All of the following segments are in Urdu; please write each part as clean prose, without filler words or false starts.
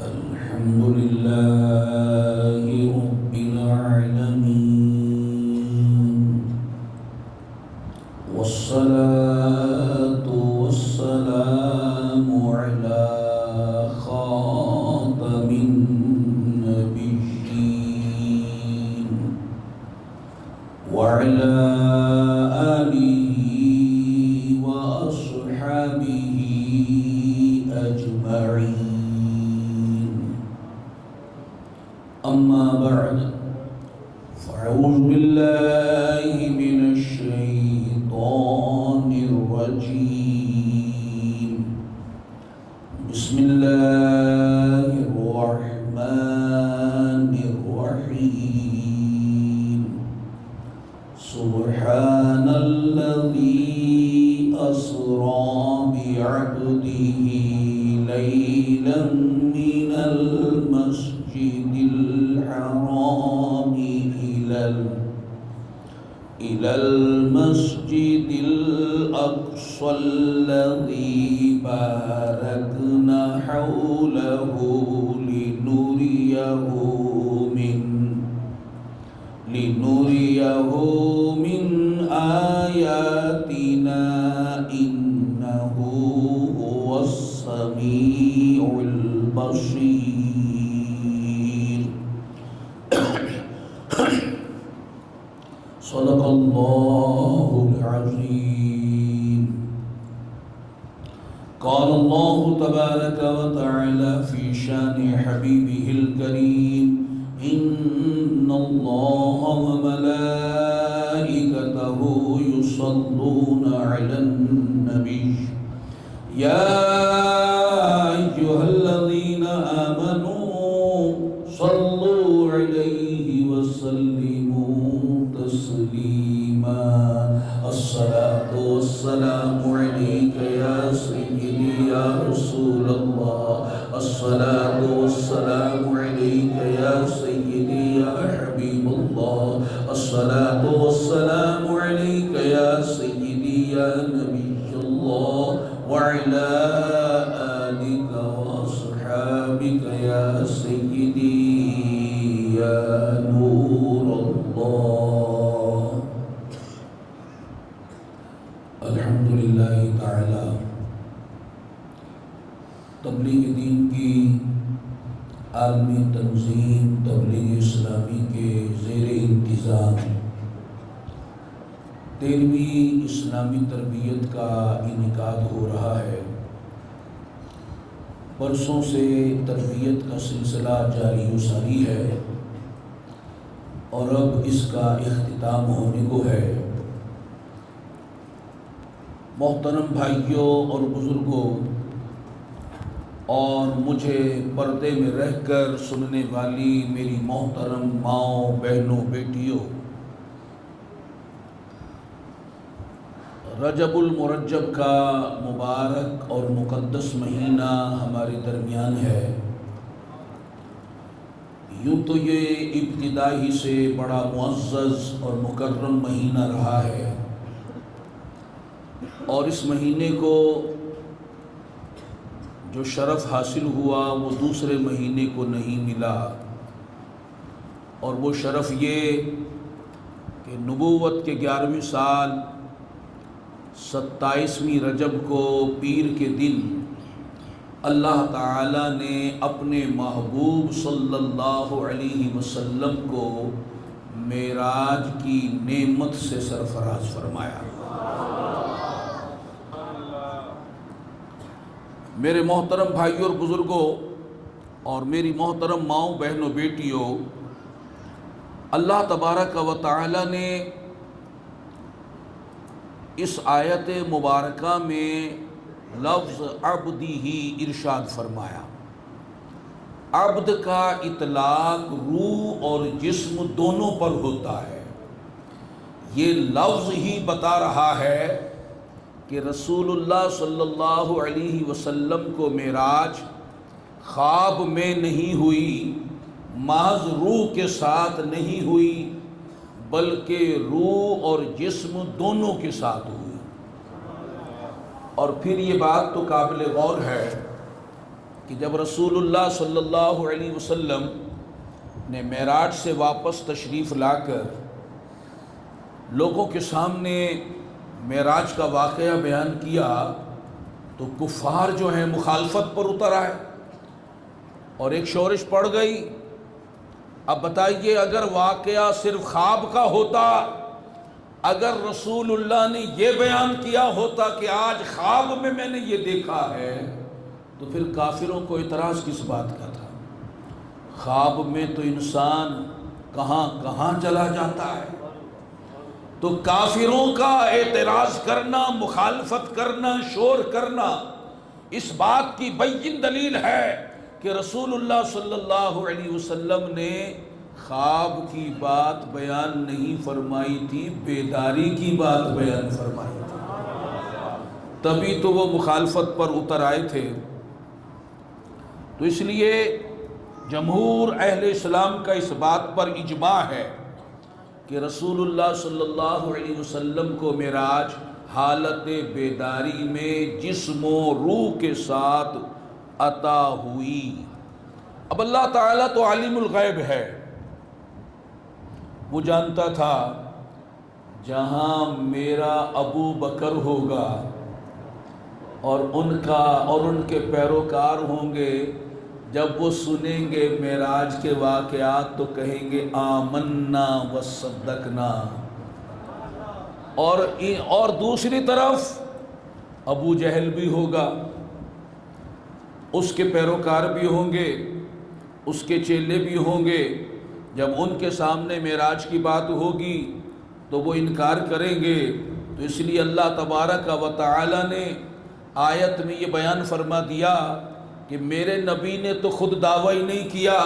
الحمد لله رب العالمين والصلاة والسلام على خاتم النبيين وعلى آله وأصحابه أجمعين. أما بعد فأعوذ بالله من الشيطان الرجيم. بسم الله الرحمن الرحيم. سبحان الذي أسرى بعبده ليلا من المسجد الحرام إلى المسجد الأقصى الذي باركنا حوله لنريه من آياتنا إنه هو السميع البصير. صدق الله العظيم. قال الله تبارك وتعالى في شان حبيبه الكريم: إن الله وملائكته يصلون على النبي يا أيها الذين آمنوا صلوا عليه وسلموا تسليما. الصلاة والسلام عليك يا سيدي يا رسول الله. الصلاة والسلام عليك يا سيدي يا حبيب الله. الصلاة والسلام عليك يا سيدي يا نبي الله وعلى آلك وأصحابك يا سيدي يا نور الله. الحمدللہ تعالی تبلیغ دین کی عالمی تنظیم تبلیغ اسلامی کے زیر انتظام 13ویں اسلامی تربیت کا انعقاد ہو رہا ہے. برسوں سے تربیت کا سلسلہ جاری و ساری ہے اور اب اس کا اختتام ہونے کو ہے. محترم بھائیوں اور بزرگوں اور مجھے پردے میں رہ کر سننے والی میری محترم ماؤں بہنوں بیٹیوں، رجب المرجب کا مبارک اور مقدس مہینہ ہمارے درمیان ہے. یوں تو یہ ابتدا ہی سے بڑا معزز اور مکرم مہینہ رہا ہے اور اس مہینے کو جو شرف حاصل ہوا وہ دوسرے مہینے کو نہیں ملا، اور وہ شرف یہ کہ نبوت کے 11ویں سال 27ویں رجب کو پیر کے دن اللہ تعالیٰ نے اپنے محبوب صلی اللہ علیہ وسلم کو معراج کی نعمت سے سرفراز فرمایا. میرے محترم بھائیوں اور بزرگوں اور میری محترم ماؤں بہنوں بیٹیوں، اللہ تبارک و تعالی نے اس آیت مبارکہ میں لفظ عبدی ہی ارشاد فرمایا. عبد کا اطلاق روح اور جسم دونوں پر ہوتا ہے. یہ لفظ ہی بتا رہا ہے کہ رسول اللہ صلی اللہ علیہ وسلم کو معراج خواب میں نہیں ہوئی، محض روح کے ساتھ نہیں ہوئی، بلکہ روح اور جسم دونوں کے ساتھ ہوئی. اور پھر یہ بات تو قابل غور ہے کہ جب رسول اللہ صلی اللہ علیہ وسلم نے معراج سے واپس تشریف لا کر لوگوں کے سامنے معراج کا واقعہ بیان کیا تو کفار جو ہیں مخالفت پر اتر آئے اور ایک شورش پڑ گئی. اب بتائیے اگر واقعہ صرف خواب کا ہوتا، اگر رسول اللہ نے یہ بیان کیا ہوتا کہ آج خواب میں نے یہ دیکھا ہے، تو پھر کافروں کو اعتراض کس بات کا تھا؟ خواب میں تو انسان کہاں کہاں چلا جاتا ہے. تو کافروں کا اعتراض کرنا، مخالفت کرنا، شور کرنا اس بات کی بین دلیل ہے کہ رسول اللہ صلی اللہ علیہ وسلم نے خواب کی بات بیان نہیں فرمائی تھی، بیداری کی بات بیان فرمائی تھی. تبھی تو وہ مخالفت پر اتر آئے تھے. تو اس لیے جمہور اہل اسلام کا اس بات پر اجماع ہے کہ رسول اللہ صلی اللہ علیہ وسلم کو معراج حالت بیداری میں جسم و روح کے ساتھ عطا ہوئی. اب اللہ تعالیٰ تو عالم الغیب ہے، وہ جانتا تھا جہاں میرا ابو بکر ہوگا اور ان کے پیروکار ہوں گے، جب وہ سنیں گے معراج کے واقعات تو کہیں گے آمنا وصدقنا. اور دوسری طرف ابو جہل بھی ہوگا، اس کے پیروکار بھی ہوں گے، اس کے چیلے بھی ہوں گے. جب ان کے سامنے معراج کی بات ہوگی تو وہ انکار کریں گے. تو اس لیے اللہ تبارک و تعالی نے آیت میں یہ بیان فرما دیا کہ میرے نبی نے تو خود دعویٰ ہی نہیں کیا،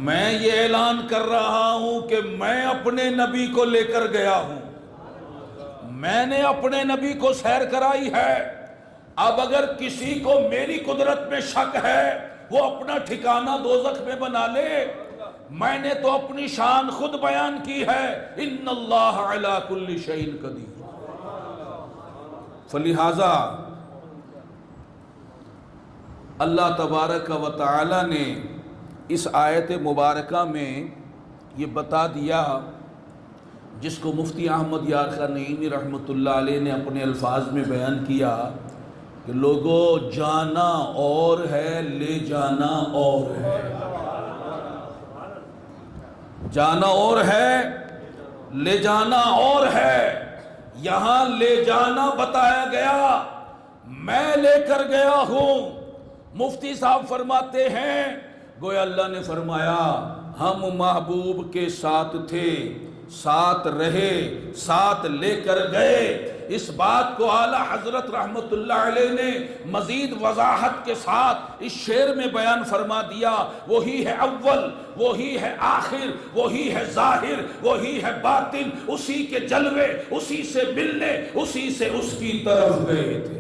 میں یہ اعلان کر رہا ہوں کہ میں اپنے نبی کو لے کر گیا ہوں، میں نے اپنے نبی کو سیر کرائی ہے. اب اگر کسی کو میری قدرت میں شک ہے وہ اپنا ٹھکانہ دوزخ میں بنا لے. میں نے تو اپنی شان خود بیان کی ہے، ان اللہ علی کل شیء قدیر. فلہذا اللہ تبارک و تعالی نے اس آیت مبارکہ میں یہ بتا دیا، جس کو مفتی احمد یار خان نعیمی رحمۃ اللہ علیہ نے اپنے الفاظ میں بیان کیا کہ لوگوں، جانا اور ہے، لے جانا اور ہے. جانا اور ہے، لے جانا اور ہے. یہاں لے جانا بتایا گیا، میں لے کر گیا ہوں. مفتی صاحب فرماتے ہیں گویا اللہ نے فرمایا ہم محبوب کے ساتھ تھے، ساتھ رہے، ساتھ لے کر گئے. اس بات کو اعلیٰ حضرت رحمت اللہ علیہ نے مزید وضاحت کے ساتھ اس شعر میں بیان فرما دیا. وہی ہے اول، وہی ہے آخر، وہی ہے ظاہر، وہی ہے باطن. اسی کے جلوے، اسی سے ملنے، اسی سے اس کی طرف گئے تھے.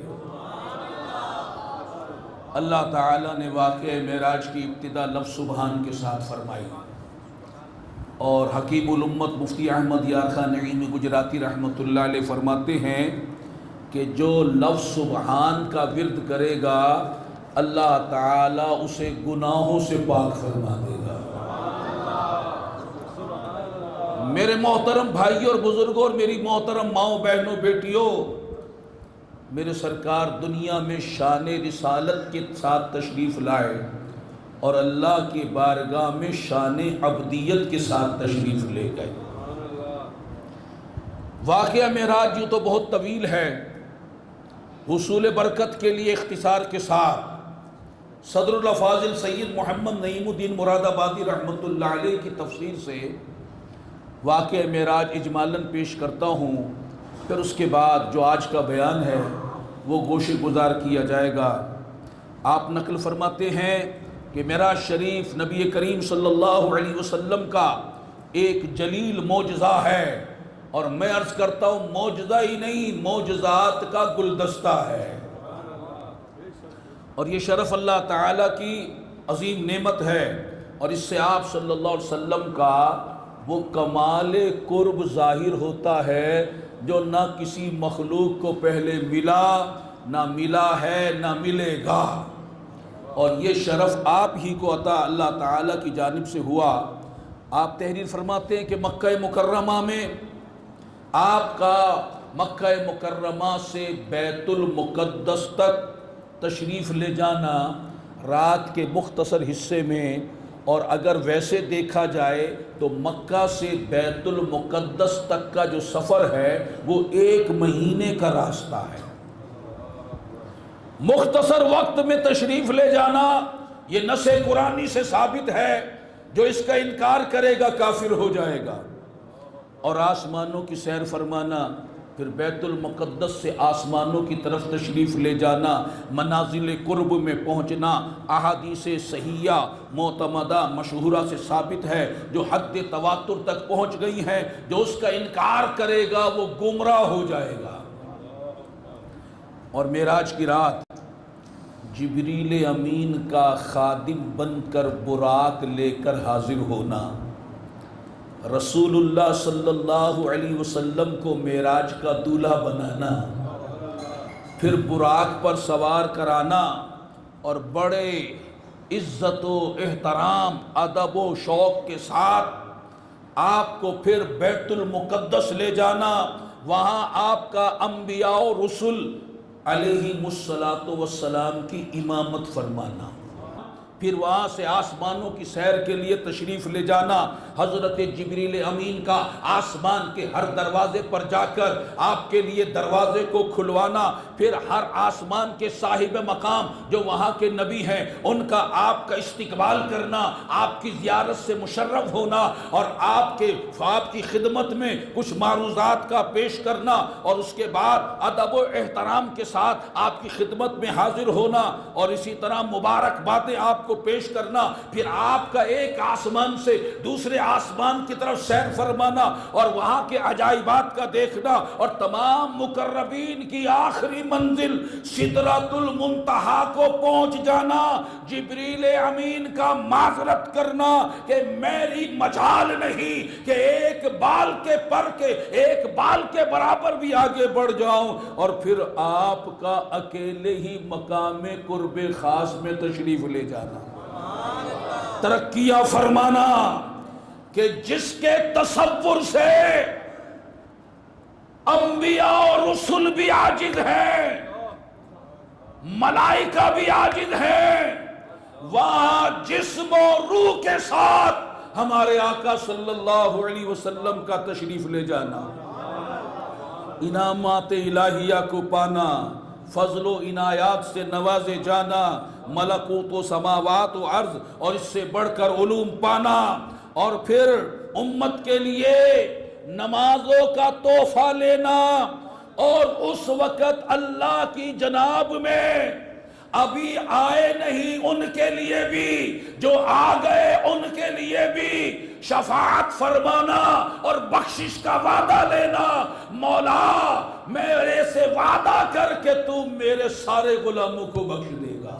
اللہ تعالیٰ نے واقعہ معراج کی ابتدا لفظ سبحان کے ساتھ فرمائی، اور حکیم الامت مفتی احمد یار خان نعیمی گجراتی رحمۃ اللہ علیہ فرماتے ہیں کہ جو لفظ سبحان کا ورد کرے گا اللہ تعالیٰ اسے گناہوں سے پاک فرما دے گا. میرے محترم بھائیوں اور بزرگوں اور میری محترم ماؤں بہنوں بیٹیوں، میرے سرکار دنیا میں شان رسالت کے ساتھ تشریف لائے اور اللہ کی بارگاہ میں شان عبدیت کے ساتھ تشریف لے گئے. واقعہ معراج یوں تو بہت طویل ہے، حصول برکت کے لیے اختصار کے ساتھ صدر الافاضل سید محمد نعیم الدین مراد آبادی رحمۃ اللہ علیہ کی تفسیر سے واقعہ معراج اجمالاً پیش کرتا ہوں. پھر اس کے بعد جو آج کا بیان ہے وہ گوشے گزار کیا جائے گا. آپ نقل فرماتے ہیں کہ معراج شریف نبی کریم صلی اللہ علیہ وسلم کا ایک جلیل معجزہ ہے، اور میں عرض کرتا ہوں معجزہ ہی نہیں، معجزات کا گلدستہ ہے. اور یہ شرف اللہ تعالیٰ کی عظیم نعمت ہے، اور اس سے آپ صلی اللہ علیہ وسلم کا وہ کمال قرب ظاہر ہوتا ہے جو نہ کسی مخلوق کو پہلے ملا، نہ ملا ہے، نہ ملے گا. اور یہ شرف آپ ہی کو عطا اللہ تعالیٰ کی جانب سے ہوا۔ آپ تحریر فرماتے ہیں کہ مکہ مکرمہ میں آپ کا مکہ مکرمہ سے بیت المقدس تک تشریف لے جانا رات کے مختصر حصے میں، اور اگر ویسے دیکھا جائے تو مکہ سے بیت المقدس تک کا جو سفر ہے وہ 1 مہینے کا راستہ ہے۔ مختصر وقت میں تشریف لے جانا یہ نص قرآنی سے ثابت ہے، جو اس کا انکار کرے گا کافر ہو جائے گا۔ اور آسمانوں کی سیر فرمانا، پھر بیت المقدس سے آسمانوں کی طرف تشریف لے جانا، منازل قرب میں پہنچنا احادیث صحیحہ معتمدہ مشہورہ سے ثابت ہے، جو حد تواتر تک پہنچ گئی ہیں۔ جو اس کا انکار کرے گا وہ گمراہ ہو جائے گا۔ اور معراج کی رات جبریل امین کا خادم بن کر براق لے کر حاضر ہونا، رسول اللہ صلی اللہ علیہ وسلم کو معراج کا دولہا بنانا، پھر براق پر سوار کرانا، اور بڑے عزت و احترام ادب و شوق کے ساتھ آپ کو پھر بیت المقدس لے جانا، وہاں آپ کا انبیاء و رسل علیہم السلام کی امامت فرمانا، پھر وہاں سے آسمانوں کی سیر کے لیے تشریف لے جانا، حضرت جبریل امین کا آسمان کے ہر دروازے پر جا کر آپ کے لیے دروازے کو کھلوانا، پھر ہر آسمان کے صاحب مقام جو وہاں کے نبی ہیں ان کا آپ کا استقبال کرنا، آپ کی زیارت سے مشرف ہونا، اور آپ کی خدمت میں کچھ معروضات کا پیش کرنا، اور اس کے بعد ادب و احترام کے ساتھ آپ کی خدمت میں حاضر ہونا، اور اسی طرح مبارک باتیں آپ کو پیش کرنا، پھر آپ کا ایک آسمان سے دوسرے آسمان کی طرف سیر فرمانا، اور وہاں کے عجائبات کا دیکھنا، اور تمام مقربین کی آخری منزل سدرۃ المنتہا کو پہنچ جانا، جبریل امین کا معذرت کرنا کہ میری مجال نہیں کہ ایک بال کے برابر بھی آگے بڑھ جاؤں، اور پھر آپ کا اکیلے ہی مقام قرب خاص میں تشریف لے جانا، ترقیہ فرمانا کہ جس کے تصور سے انبیاء اور رسل بھی عاجز ہیں، ملائکہ بھی عاجز ہیں، وہاں جسم و روح کے ساتھ ہمارے آقا صلی اللہ علیہ وسلم کا تشریف لے جانا، انعامات الہیہ کو پانا، فضل و عنایات سے نوازے جانا، ملکوت و سماوات و عرض اور اس سے بڑھ کر علوم پانا، اور پھر امت کے لیے نمازوں کا تحفہ لینا، اور اس وقت اللہ کی جناب میں ابھی آئے نہیں ان کے لیے بھی، جو آ گئے ان کے لیے بھی شفاعت فرمانا اور بخشش کا وعدہ لینا، مولا میرے سے وعدہ کر کے تو میرے سارے غلاموں کو بخش دے گا،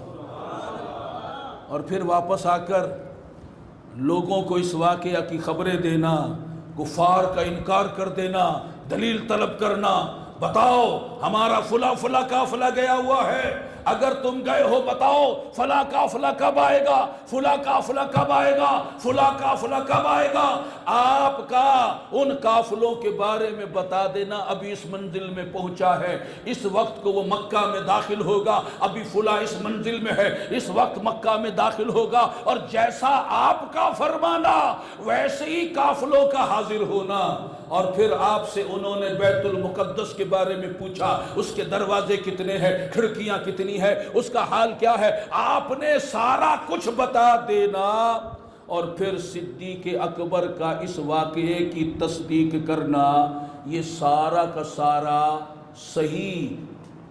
اور پھر واپس آ کر لوگوں کو اس واقعہ کی خبریں دینا، کفار کا انکار کر دینا، دلیل طلب کرنا، بتاؤ ہمارا فلاں فلاں قافلہ گیا ہوا ہے، اگر تم گئے ہو بتاؤ فلاں قافلہ کب آئے گا، فلاں قافلہ کب آئے گا، فلاں قافلہ کب آئے گا، آپ کا ان قافلوں کے بارے میں بتا دینا، ابھی اس منزل میں پہنچا ہے، اس وقت کو وہ مکہ میں داخل ہوگا، ابھی فلاں اس منزل میں ہے، اس وقت مکہ میں داخل ہوگا، اور جیسا آپ کا فرمانا ویسے ہی قافلوں کا حاضر ہونا، اور پھر آپ سے انہوں نے بیت المقدس کے بارے میں پوچھا، اس کے دروازے کتنے ہیں، کھڑکیاں کتنی ہے، اس کا حال کیا ہے، آپ نے سارا کچھ بتا دینا، اور پھر صدیق اکبر کا اس واقعے کی تصدیق کرنا، یہ سارا کا سارا صحیح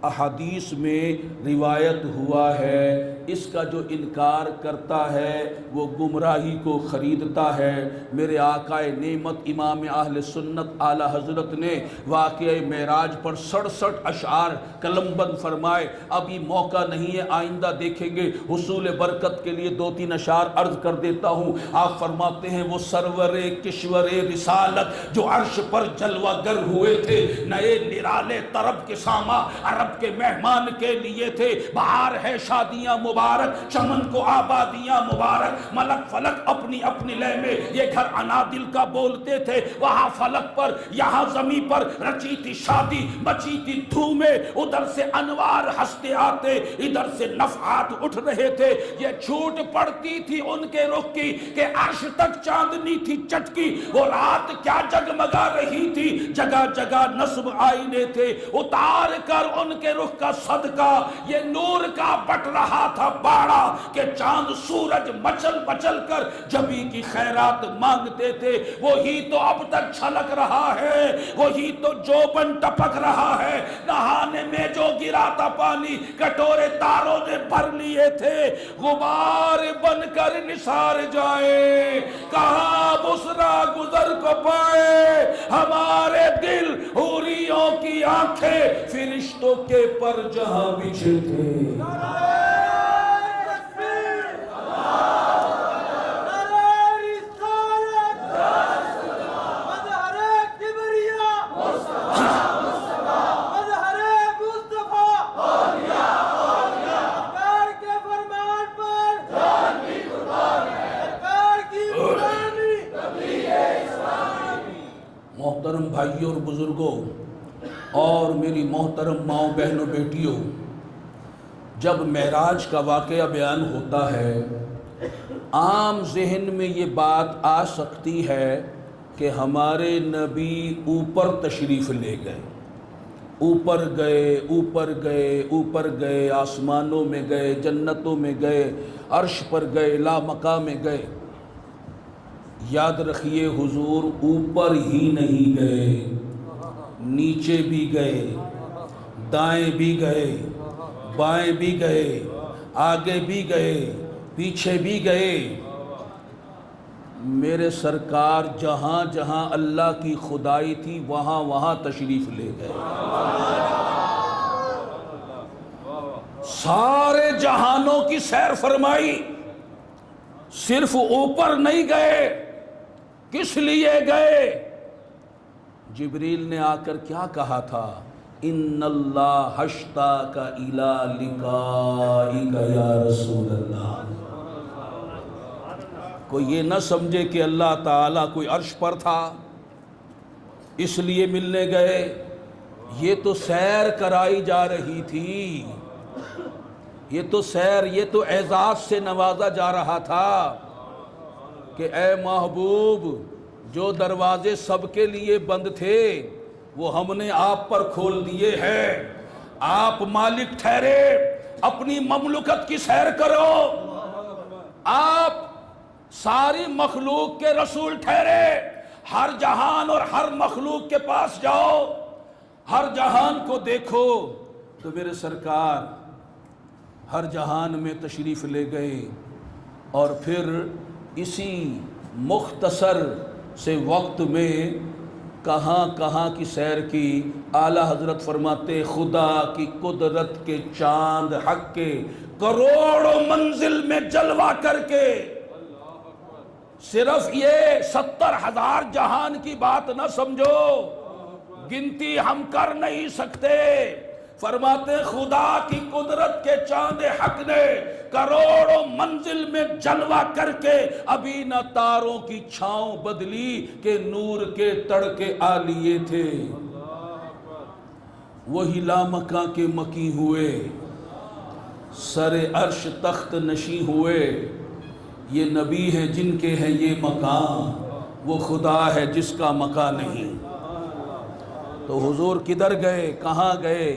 احادیث میں روایت ہوا ہے۔ اس کا جو انکار کرتا ہے وہ گمراہی کو خریدتا ہے۔ میرے آقا نعمت امام اہل سنت اعلی حضرت نے واقعہ معراج پر 67 اشعار قلم بند فرمائے، ابھی موقع نہیں ہے، آئندہ دیکھیں گے، حصول برکت کے لیے 2-3 اشعار عرض کر دیتا ہوں۔ آپ فرماتے ہیں وہ سرور کشور رسالت جو عرش پر جلوہ گر ہوئے تھے، نئے نرالے طرب کے ساما عرب کے مہمان کے لیے تھے، بہار ہے شادیاں مبارک، چمن کو آبادیاں مبارک، ملک فلک اپنی اپنی لے میں یہ گھر انادل کا بولتے تھے، وہاں فلک پر یہاں زمین پر رچی تھی شادی، مچی تھی دھومیں، ادھر سے انوار ہنستے آتے، ادھر سے نفحات اٹھ رہے تھے۔ یہ جھوٹ پڑتی تھی ان کے رخ کی کہ عرش تک چاندنی تھی چٹکی، وہ رات کیا جگمگا رہی تھی، جگہ جگہ نصب آئینے تھے، اتار کر ان کے رخ کا صدقہ یہ نور کا بٹ رہا تھا باڑا کہ چاند سورج مچل مچل کر جبی کی خیرات مانگتے تھے۔ وہی تو اب تک چھلک رہا ہے، وہی تو جوبن ٹپک رہا ہے، نہانے میں جو گرا تھا پانی کٹورے تاروں نے بھر لیے تھے، غبار بن کر نثار جائے، کہاں بسرا گزر کو پائے ہمارے دل، حوریوں کی آنکھیں فرشتوں کے پر جہاں بچھے تھے۔ محترم بھائیوں اور بزرگوں اور میری محترم ماؤں بہنوں بیٹیوں، جب معراج کا واقعہ بیان ہوتا ہے عام ذہن میں یہ بات آ سکتی ہے کہ ہمارے نبی اوپر تشریف لے گئے، اوپر گئے اوپر گئے اوپر گئے، آسمانوں میں گئے، جنتوں میں گئے، عرش پر گئے، لا مقام میں گئے۔ یاد رکھیے حضور اوپر ہی نہیں گئے، نیچے بھی گئے، دائیں بھی گئے، بائیں بھی گئے، آگے بھی گئے، پیچھے بھی گئے۔ میرے سرکار جہاں جہاں اللہ کی خدائی تھی وہاں وہاں تشریف لے گئے، سارے جہانوں کی سیر فرمائی، صرف اوپر نہیں گئے۔ کس لیے گئے؟ جبریل نے آ کر کیا کہا تھا؟ ان اللہ اشتاق الی لقائک یا رسول اللہ۔ کوئی یہ نہ سمجھے کہ اللہ تعالیٰ کوئی عرش پر تھا اس لیے ملنے گئے، یہ تو سیر کرائی جا رہی تھی، یہ تو سیر، یہ تو اعزاز سے نوازا جا رہا تھا کہ اے محبوب جو دروازے سب کے لیے بند تھے وہ ہم نے آپ پر کھول دیے ہیں، آپ مالک ٹھہرے، اپنی مملکت کی سیر کرو، آپ ساری مخلوق کے رسول ٹھہرے، ہر جہان اور ہر مخلوق کے پاس جاؤ، ہر جہان کو دیکھو۔ تو میرے سرکار ہر جہان میں تشریف لے گئے اور پھر اسی مختصر سے وقت میں کہاں کہاں کی سیر کی۔ اعلیٰ حضرت فرماتے خدا کی قدرت کے چاند حق کے کروڑوں منزل میں جلوہ کر کے، صرف یہ 70,000 جہان کی بات نہ سمجھو، گنتی ہم کر نہیں سکتے۔ فرماتے خدا کی قدرت کے چاند حق نے کروڑوں منزل میں جلوہ کر کے ابھی نہ تاروں کی چھاؤں بدلی کہ نور کے تڑکے آ لیے تھے، وہی لامکاں کے مکی ہوئے، سر عرش تخت نشیں ہوئے۔ یہ نبی ہے جن کے ہیں یہ مقام، وہ خدا ہے جس کا مکان نہیں۔ تو حضور کدھر گئے، کہاں گئے؟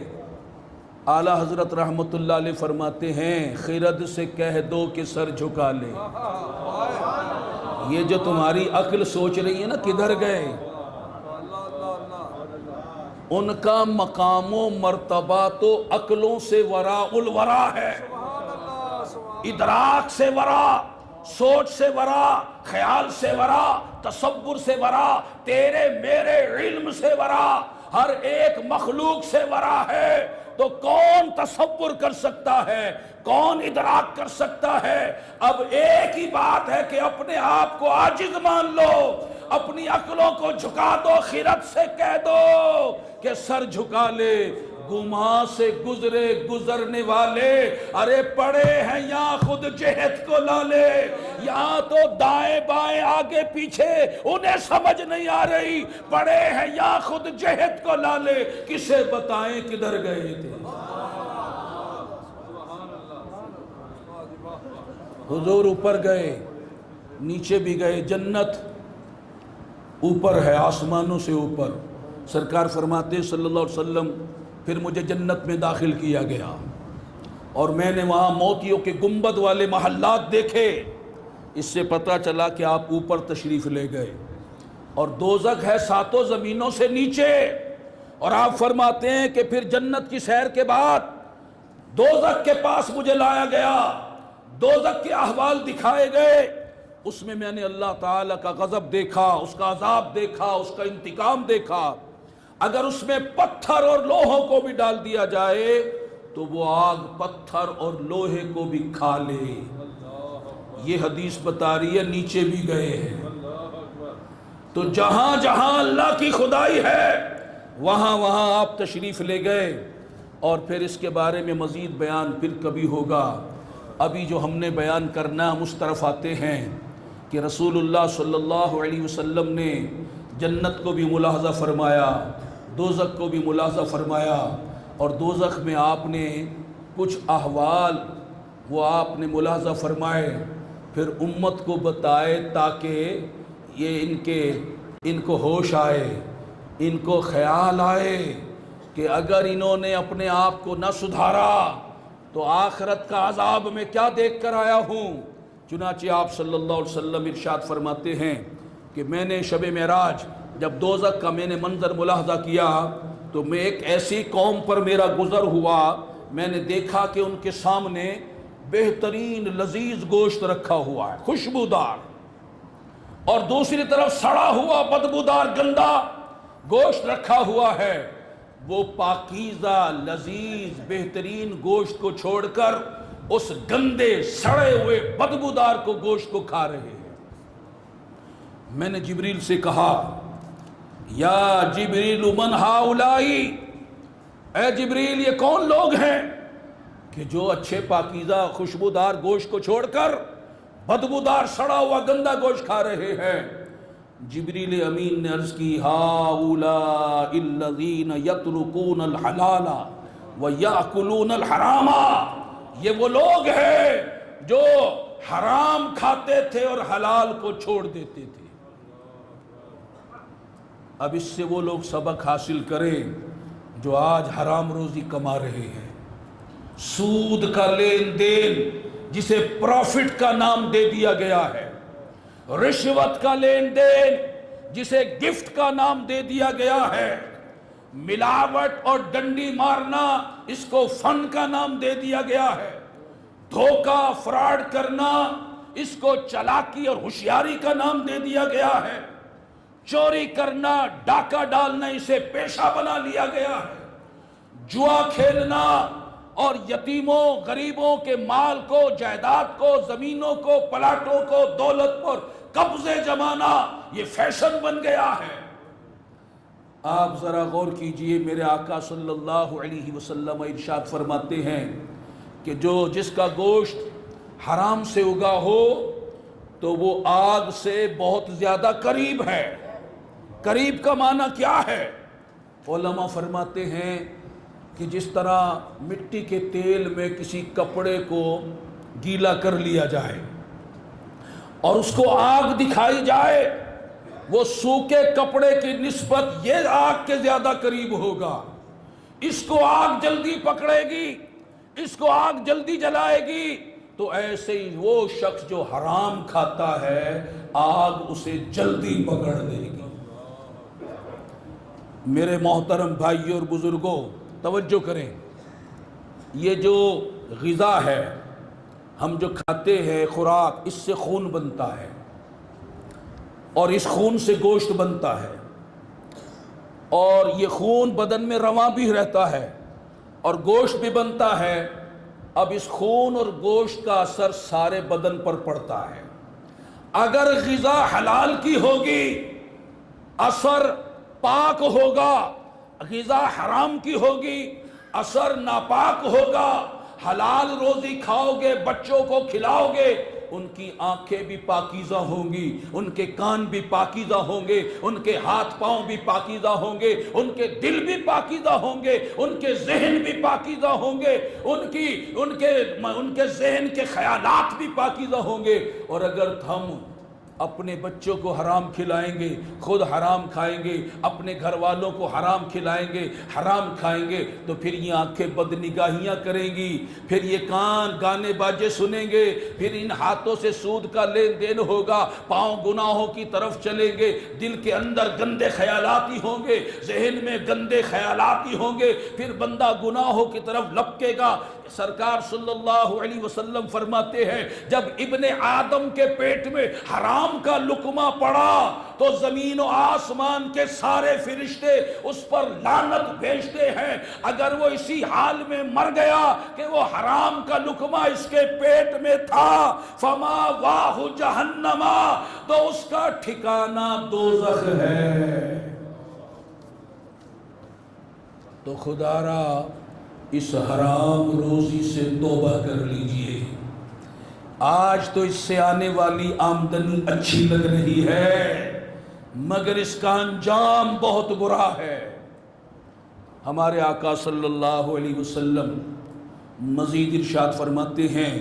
اعلیٰ حضرت رحمت اللہ علیہ فرماتے ہیں خرد سے کہہ دو کہ سر جھکا لے۔ یہ جو تمہاری عقل سوچ رہی ہے نا کدھر گئے، ان کا مقام و مرتبہ تو عقلوں سے وراء الورا ہے، ادراک سے وراء، سوچ سے وراء، خیال سے وراء، تصور سے وراء، تیرے میرے علم سے وراء، ہر ایک مخلوق سے وراء ہے۔ تو کون تصور کر سکتا ہے، کون ادراک کر سکتا ہے؟ اب ایک ہی بات ہے کہ اپنے آپ کو عاجز مان لو، اپنی عقلوں کو جھکا دو، خرد سے کہہ دو کہ سر جھکا لے۔ گما سے گزرے گزرنے والے، ارے پڑے ہیں یہاں خود جہت کو لالے، یہاں تو دائیں بائیں آگے پیچھے انہیں سمجھ نہیں آ رہی، پڑے ہیں یہاں خود جہت کو لالے، کسے بتائیں کدھر گئے تھے۔ حضور اوپر گئے، نیچے بھی گئے، جنت اوپر ہے، آسمانوں سے اوپر۔ سرکار فرماتے صلی اللہ علیہ وسلم پھر مجھے جنت میں داخل کیا گیا اور میں نے وہاں موتیوں کے گنبد والے محلات دیکھے، اس سے پتہ چلا کہ آپ اوپر تشریف لے گئے۔ اور دوزخ ہے ساتوں زمینوں سے نیچے، اور آپ فرماتے ہیں کہ پھر جنت کی سیر کے بعد دوزخ کے پاس مجھے لایا گیا، دوزخ کے احوال دکھائے گئے، اس میں نے اللہ تعالیٰ کا غضب دیکھا، اس کا عذاب دیکھا، اس کا انتقام دیکھا۔ اگر اس میں پتھر اور لوہوں کو بھی ڈال دیا جائے تو وہ آگ پتھر اور لوہے کو بھی کھا لے۔ یہ حدیث بتا رہی ہے نیچے بھی گئے ہیں۔ تو جہاں جہاں اللہ کی خدائی ہے وہاں وہاں آپ تشریف لے گئے، اور پھر اس کے بارے میں مزید بیان پھر کبھی ہوگا۔ ابھی جو ہم نے بیان کرنا ہم اس طرف آتے ہیں کہ رسول اللہ صلی اللہ علیہ وسلم نے جنت کو بھی ملاحظہ فرمایا، دوزخ کو بھی ملاحظہ فرمایا، اور دوزخ میں آپ نے کچھ احوال وہ آپ نے ملاحظہ فرمائے، پھر امت کو بتائے تاکہ یہ ان کو ہوش آئے، ان کو خیال آئے کہ اگر انہوں نے اپنے آپ کو نہ سدھارا تو آخرت کا عذاب میں کیا دیکھ کر آیا ہوں۔ چنانچہ آپ صلی اللہ علیہ وسلم ارشاد فرماتے ہیں کہ میں نے شب معراج جب دوزخ کا میں نے منظر ملاحظہ کیا تو میں ایک ایسی قوم پر میرا گزر ہوا، میں نے دیکھا کہ ان کے سامنے بہترین لذیذ گوشت رکھا ہوا ہے، خوشبودار، اور دوسری طرف سڑا ہوا بدبودار گندا گوشت رکھا ہوا ہے۔ وہ پاکیزہ لذیذ بہترین گوشت کو چھوڑ کر اس گندے سڑے ہوئے بدبودار کو گوشت کو کھا رہے ہیں۔ میں نے جبریل سے کہا یا جبریل من ہؤلائی، اے جبریل یہ کون لوگ ہیں کہ جو اچھے پاکیزہ خوشبودار گوشت کو چھوڑ کر بدبودار سڑا ہوا گندا گوشت کھا رہے ہیں؟ جبریل امین نے عرض کی ہؤلاء الذین یترکون الحلال ویأکلون الحرام، یہ وہ لوگ ہیں جو حرام کھاتے تھے اور حلال کو چھوڑ دیتے تھے۔ اب اس سے وہ لوگ سبق حاصل کریں جو آج حرام روزی کما رہے ہیں، سود کا لین دین جسے پروفٹ کا نام دے دیا گیا ہے، رشوت کا لین دین جسے گفٹ کا نام دے دیا گیا ہے، ملاوٹ اور ڈنڈی مارنا اس کو فن کا نام دے دیا گیا ہے، دھوکہ فراڈ کرنا اس کو چالاکی اور ہوشیاری کا نام دے دیا گیا ہے، چوری کرنا ڈاکہ ڈالنا اسے پیشہ بنا لیا گیا ہے، جوا کھیلنا اور یتیموں غریبوں کے مال کو، جائیداد کو، زمینوں کو، پلاٹوں کو، دولت پر قبضے جمانا یہ فیشن بن گیا ہے۔ آپ ذرا غور کیجئے، میرے آقا صلی اللہ علیہ وسلم ارشاد فرماتے ہیں کہ جس کا گوشت حرام سے اگا ہو تو وہ آگ سے بہت زیادہ قریب ہے۔ قریب کا معنی کیا ہے؟ علماء فرماتے ہیں کہ جس طرح مٹی کے تیل میں کسی کپڑے کو گیلا کر لیا جائے اور اس کو آگ دکھائی جائے، وہ سوکھے کپڑے کی نسبت یہ آگ کے زیادہ قریب ہوگا، اس کو آگ جلدی پکڑے گی، اس کو آگ جلدی جلائے گی۔ تو ایسے ہی وہ شخص جو حرام کھاتا ہے آگ اسے جلدی پکڑ لے گی۔ میرے محترم بھائیوں اور بزرگوں توجہ کریں، یہ جو غذا ہے ہم جو کھاتے ہیں خوراک، اس سے خون بنتا ہے اور اس خون سے گوشت بنتا ہے، اور یہ خون بدن میں رواں بھی رہتا ہے اور گوشت بھی بنتا ہے۔ اب اس خون اور گوشت کا اثر سارے بدن پر پڑتا ہے۔ اگر غذا حلال کی ہوگی اثر پاک ہوگا، غذا حرام کی ہوگی اثر ناپاک ہوگا. حلال روزی کھاؤ گے، بچوں کو کھلاؤ گے، ان کی آنکھیں بھی پاکیزہ ہوں گی، ان کے کان بھی پاکیزہ ہوں گے، ان کے ہاتھ پاؤں بھی پاکیزہ ہوں گے، ان کے دل بھی پاکیزہ ہوں گے، ان کے ذہن بھی پاکیزہ ہوں گے، ان کے ذہن کے خیالات بھی پاکیزہ ہوں گے. اور اگر ہم اپنے بچوں کو حرام کھلائیں گے، خود حرام کھائیں گے، اپنے گھر والوں کو حرام کھلائیں گے، حرام کھائیں گے، تو پھر یہ آنکھیں بدنگاہیاں کریں گی، پھر یہ کان گانے باجے سنیں گے، پھر ان ہاتھوں سے سود کا لین دین ہوگا، پاؤں گناہوں کی طرف چلیں گے، دل کے اندر گندے خیالات ہی ہوں گے، ذہن میں گندے خیالات ہی ہوں گے، پھر بندہ گناہوں کی طرف لپکے گا. سرکار صلی اللہ علیہ وسلم فرماتے ہیں جب ابن آدم کے پیٹ میں حرام کا لقمہ پڑا تو زمین و آسمان کے سارے فرشتے اس پر لعنت بھیجتے ہیں. اگر وہ اسی حال میں مر گیا کہ وہ حرام کا لقمہ اس کے پیٹ میں تھا، فما واہ جہنم، تو اس کا ٹھکانہ دوزخ ہے. تو خدا را اس حرام روزی سے توبہ کر لیجئے. آج تو اس سے آنے والی آمدنی اچھی لگ رہی ہے مگر اس کا انجام بہت برا ہے. ہمارے آقا صلی اللہ علیہ وسلم مزید ارشاد فرماتے ہیں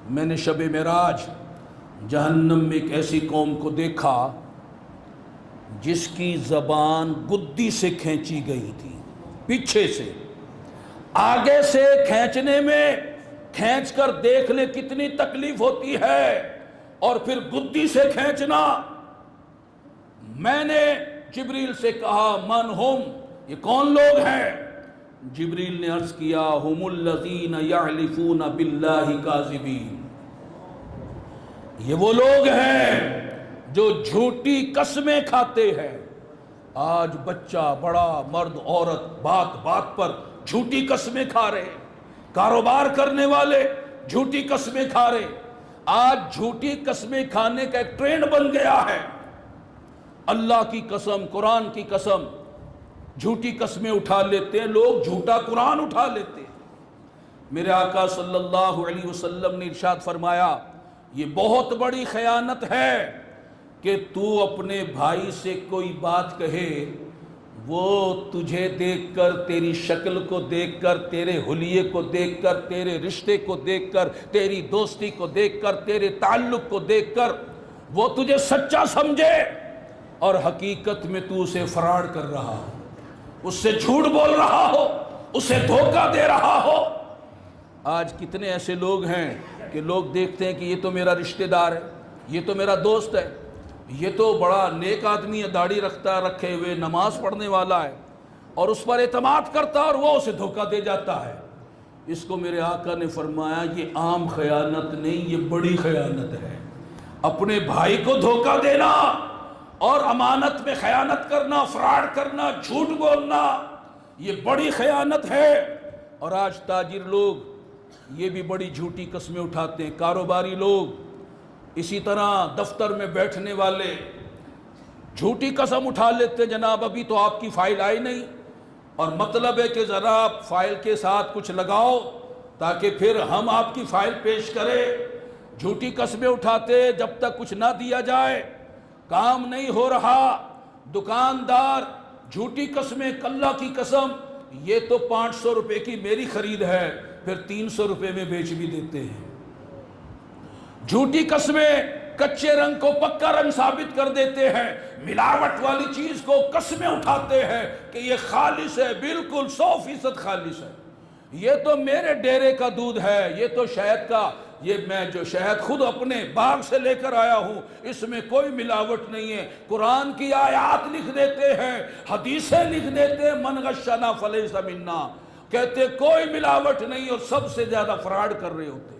میں نے شب معراج جہنم میں ایک ایسی قوم کو دیکھا جس کی زبان گدی سے کھینچی گئی تھی، پیچھے سے. آگے سے کھینچنے میں کھینچ کر دیکھ لے کتنی تکلیف ہوتی ہے، اور پھر گدی سے کھینچنا. میں نے جبریل سے کہا من ہم، یہ کون لوگ ہیں؟ جبریل نے عرض کیا ہم الذین یحلفون باللہ کاذبین، یہ وہ لوگ ہیں جو جھوٹی قسمیں کھاتے ہیں. آج بچہ بڑا مرد عورت بات بات پر جھوٹی قسمیں کھا رہے، کاروبار کرنے والے جھوٹی قسمیں کھا رہے. آج جھوٹی قسمیں کھانے کا ایک ٹرینڈ بن گیا ہے. اللہ کی قسم، قرآن کی قسم، جھوٹی قسمیں اٹھا لیتے ہیں لوگ، جھوٹا قرآن اٹھا لیتے ہیں. میرے آقا صلی اللہ علیہ وسلم نے ارشاد فرمایا یہ بہت بڑی خیانت ہے کہ تو اپنے بھائی سے کوئی بات کہے، وہ تجھے دیکھ کر، تیری شکل کو دیکھ کر، تیرے حلیے کو دیکھ کر، تیرے رشتے کو دیکھ کر، تیری دوستی کو دیکھ کر، تیرے تعلق کو دیکھ کر وہ تجھے سچا سمجھے، اور حقیقت میں تو اسے فراڈ کر رہا ہو، اس سے جھوٹ بول رہا ہو، اسے دھوکہ دے رہا ہو. آج کتنے ایسے لوگ ہیں کہ لوگ دیکھتے ہیں کہ یہ تو میرا رشتہ دار ہے، یہ تو میرا دوست ہے، یہ تو بڑا نیک آدمی ہے، داڑھی رکھتا رکھے ہوئے نماز پڑھنے والا ہے، اور اس پر اعتماد کرتا اور وہ اسے دھوکہ دے جاتا ہے. اس کو میرے آقا نے فرمایا یہ عام خیانت نہیں، یہ بڑی خیانت ہے. اپنے بھائی کو دھوکہ دینا اور امانت میں خیانت کرنا، فراڈ کرنا، جھوٹ بولنا، یہ بڑی خیانت ہے. اور آج تاجر لوگ یہ بھی بڑی جھوٹی قسمیں اٹھاتے ہیں، کاروباری لوگ، اسی طرح دفتر میں بیٹھنے والے جھوٹی قسم اٹھا لیتے جناب ابھی تو آپ کی فائل آئی نہیں، اور مطلب ہے کہ ذرا آپ فائل کے ساتھ کچھ لگاؤ تاکہ پھر ہم آپ کی فائل پیش کریں. جھوٹی قسمیں اٹھاتے جب تک کچھ نہ دیا جائے کام نہیں ہو رہا. دکاندار جھوٹی قسمیں، اللہ کی قسم یہ تو 500 روپے کی میری خرید ہے، پھر 300 روپے میں بیچ بھی دیتے ہیں. جھوٹی قسمیں کچے رنگ کو پکا رنگ ثابت کر دیتے ہیں، ملاوٹ والی چیز کو قسمیں اٹھاتے ہیں کہ یہ خالص ہے، بالکل 100% خالص ہے، یہ تو میرے ڈیرے کا دودھ ہے، یہ تو شہد کا، یہ میں جو شہد خود اپنے باغ سے لے کر آیا ہوں، اس میں کوئی ملاوٹ نہیں ہے. قرآن کی آیات لکھ دیتے ہیں، حدیثیں لکھ دیتے ہیں، من غشنا فلیس منا، کہتے کوئی ملاوٹ نہیں، اور سب سے زیادہ فراڈ کر رہے ہوتے ہیں.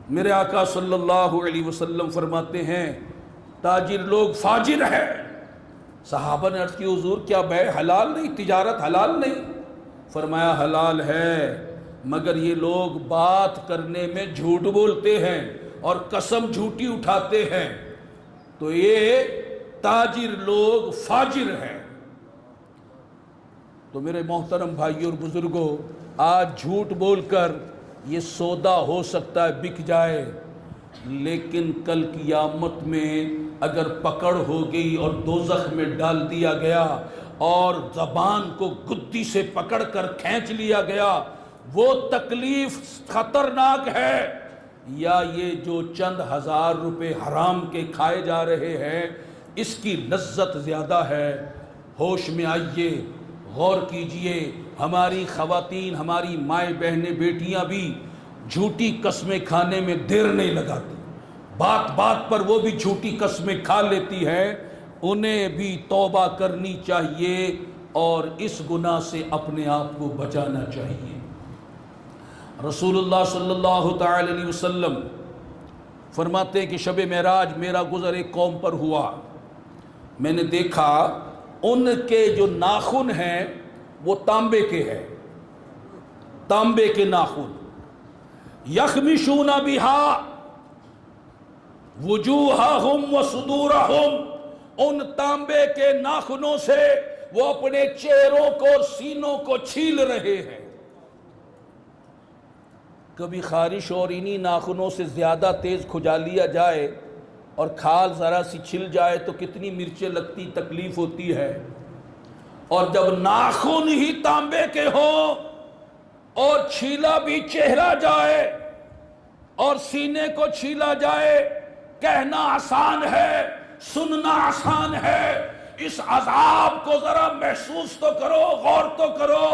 میرے آقا صلی اللہ علیہ وسلم فرماتے ہیں تاجر لوگ فاجر ہے. صحابہ نے عرض کی حضور کیا بیع حلال نہیں، تجارت حلال نہیں؟ فرمایا حلال ہے مگر یہ لوگ بات کرنے میں جھوٹ بولتے ہیں اور قسم جھوٹی اٹھاتے ہیں، تو یہ تاجر لوگ فاجر ہیں. تو میرے محترم بھائیوں اور بزرگوں، آج جھوٹ بول کر یہ سودا ہو سکتا ہے بک جائے، لیکن کل قیامت میں اگر پکڑ ہو گئی اور دوزخ میں ڈال دیا گیا اور زبان کو گدی سے پکڑ کر کھینچ لیا گیا، وہ تکلیف خطرناک ہے یا یہ جو چند ہزار روپے حرام کے کھائے جا رہے ہیں اس کی لذت زیادہ ہے؟ ہوش میں آئیے، غور کیجئے۔ ہماری خواتین، ہماری مائیں بہنیں بیٹیاں بھی جھوٹی قسمیں کھانے میں دیر نہیں لگاتی، بات بات پر وہ بھی جھوٹی قسمیں کھا لیتی ہے، انہیں بھی توبہ کرنی چاہیے اور اس گناہ سے اپنے آپ کو بچانا چاہیے۔ رسول اللہ صلی اللہ تعالی علیہ وسلم فرماتے ہیں کہ شب معراج میرا گزر ایک قوم پر ہوا، میں نے دیکھا ان کے جو ناخن ہیں وہ تانبے کے ہیں، تانبے کے ناخن، یخمشون بہا وجوہہم وصدورہم، ان تانبے کے ناخنوں سے وہ اپنے چہروں کو اور سینوں کو چھیل رہے ہیں۔ کبھی خارش اور انہی ناخنوں سے زیادہ تیز کھجا لیا جائے اور کھال ذرا سی چھل جائے تو کتنی مرچیں لگتی، تکلیف ہوتی ہے، اور جب ناخن ہی تانبے کے ہوں اور چھیلا بھی چہرہ جائے اور سینے کو چھیلا جائے، کہنا آسان ہے، سننا آسان ہے، اس عذاب کو ذرا محسوس تو کرو، غور تو کرو،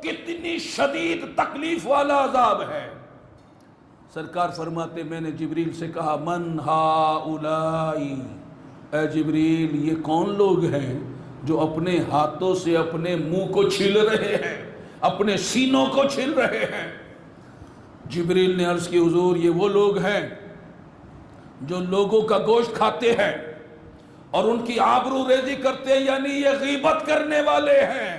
کتنی شدید تکلیف والا عذاب ہے۔ سرکار فرماتے میں نے جبریل سے کہا من ہاؤلائی، اے جبریل یہ کون لوگ ہیں جو اپنے ہاتھوں سے اپنے منہ کو چھیل رہے ہیں، اپنے سینوں کو چھیل رہے ہیں؟ جبریل نے عرض کی حضور یہ وہ لوگ ہیں جو لوگوں کا گوشت کھاتے ہیں اور ان کی آبرو ریزی کرتے ہیں، یعنی یہ غیبت کرنے والے ہیں۔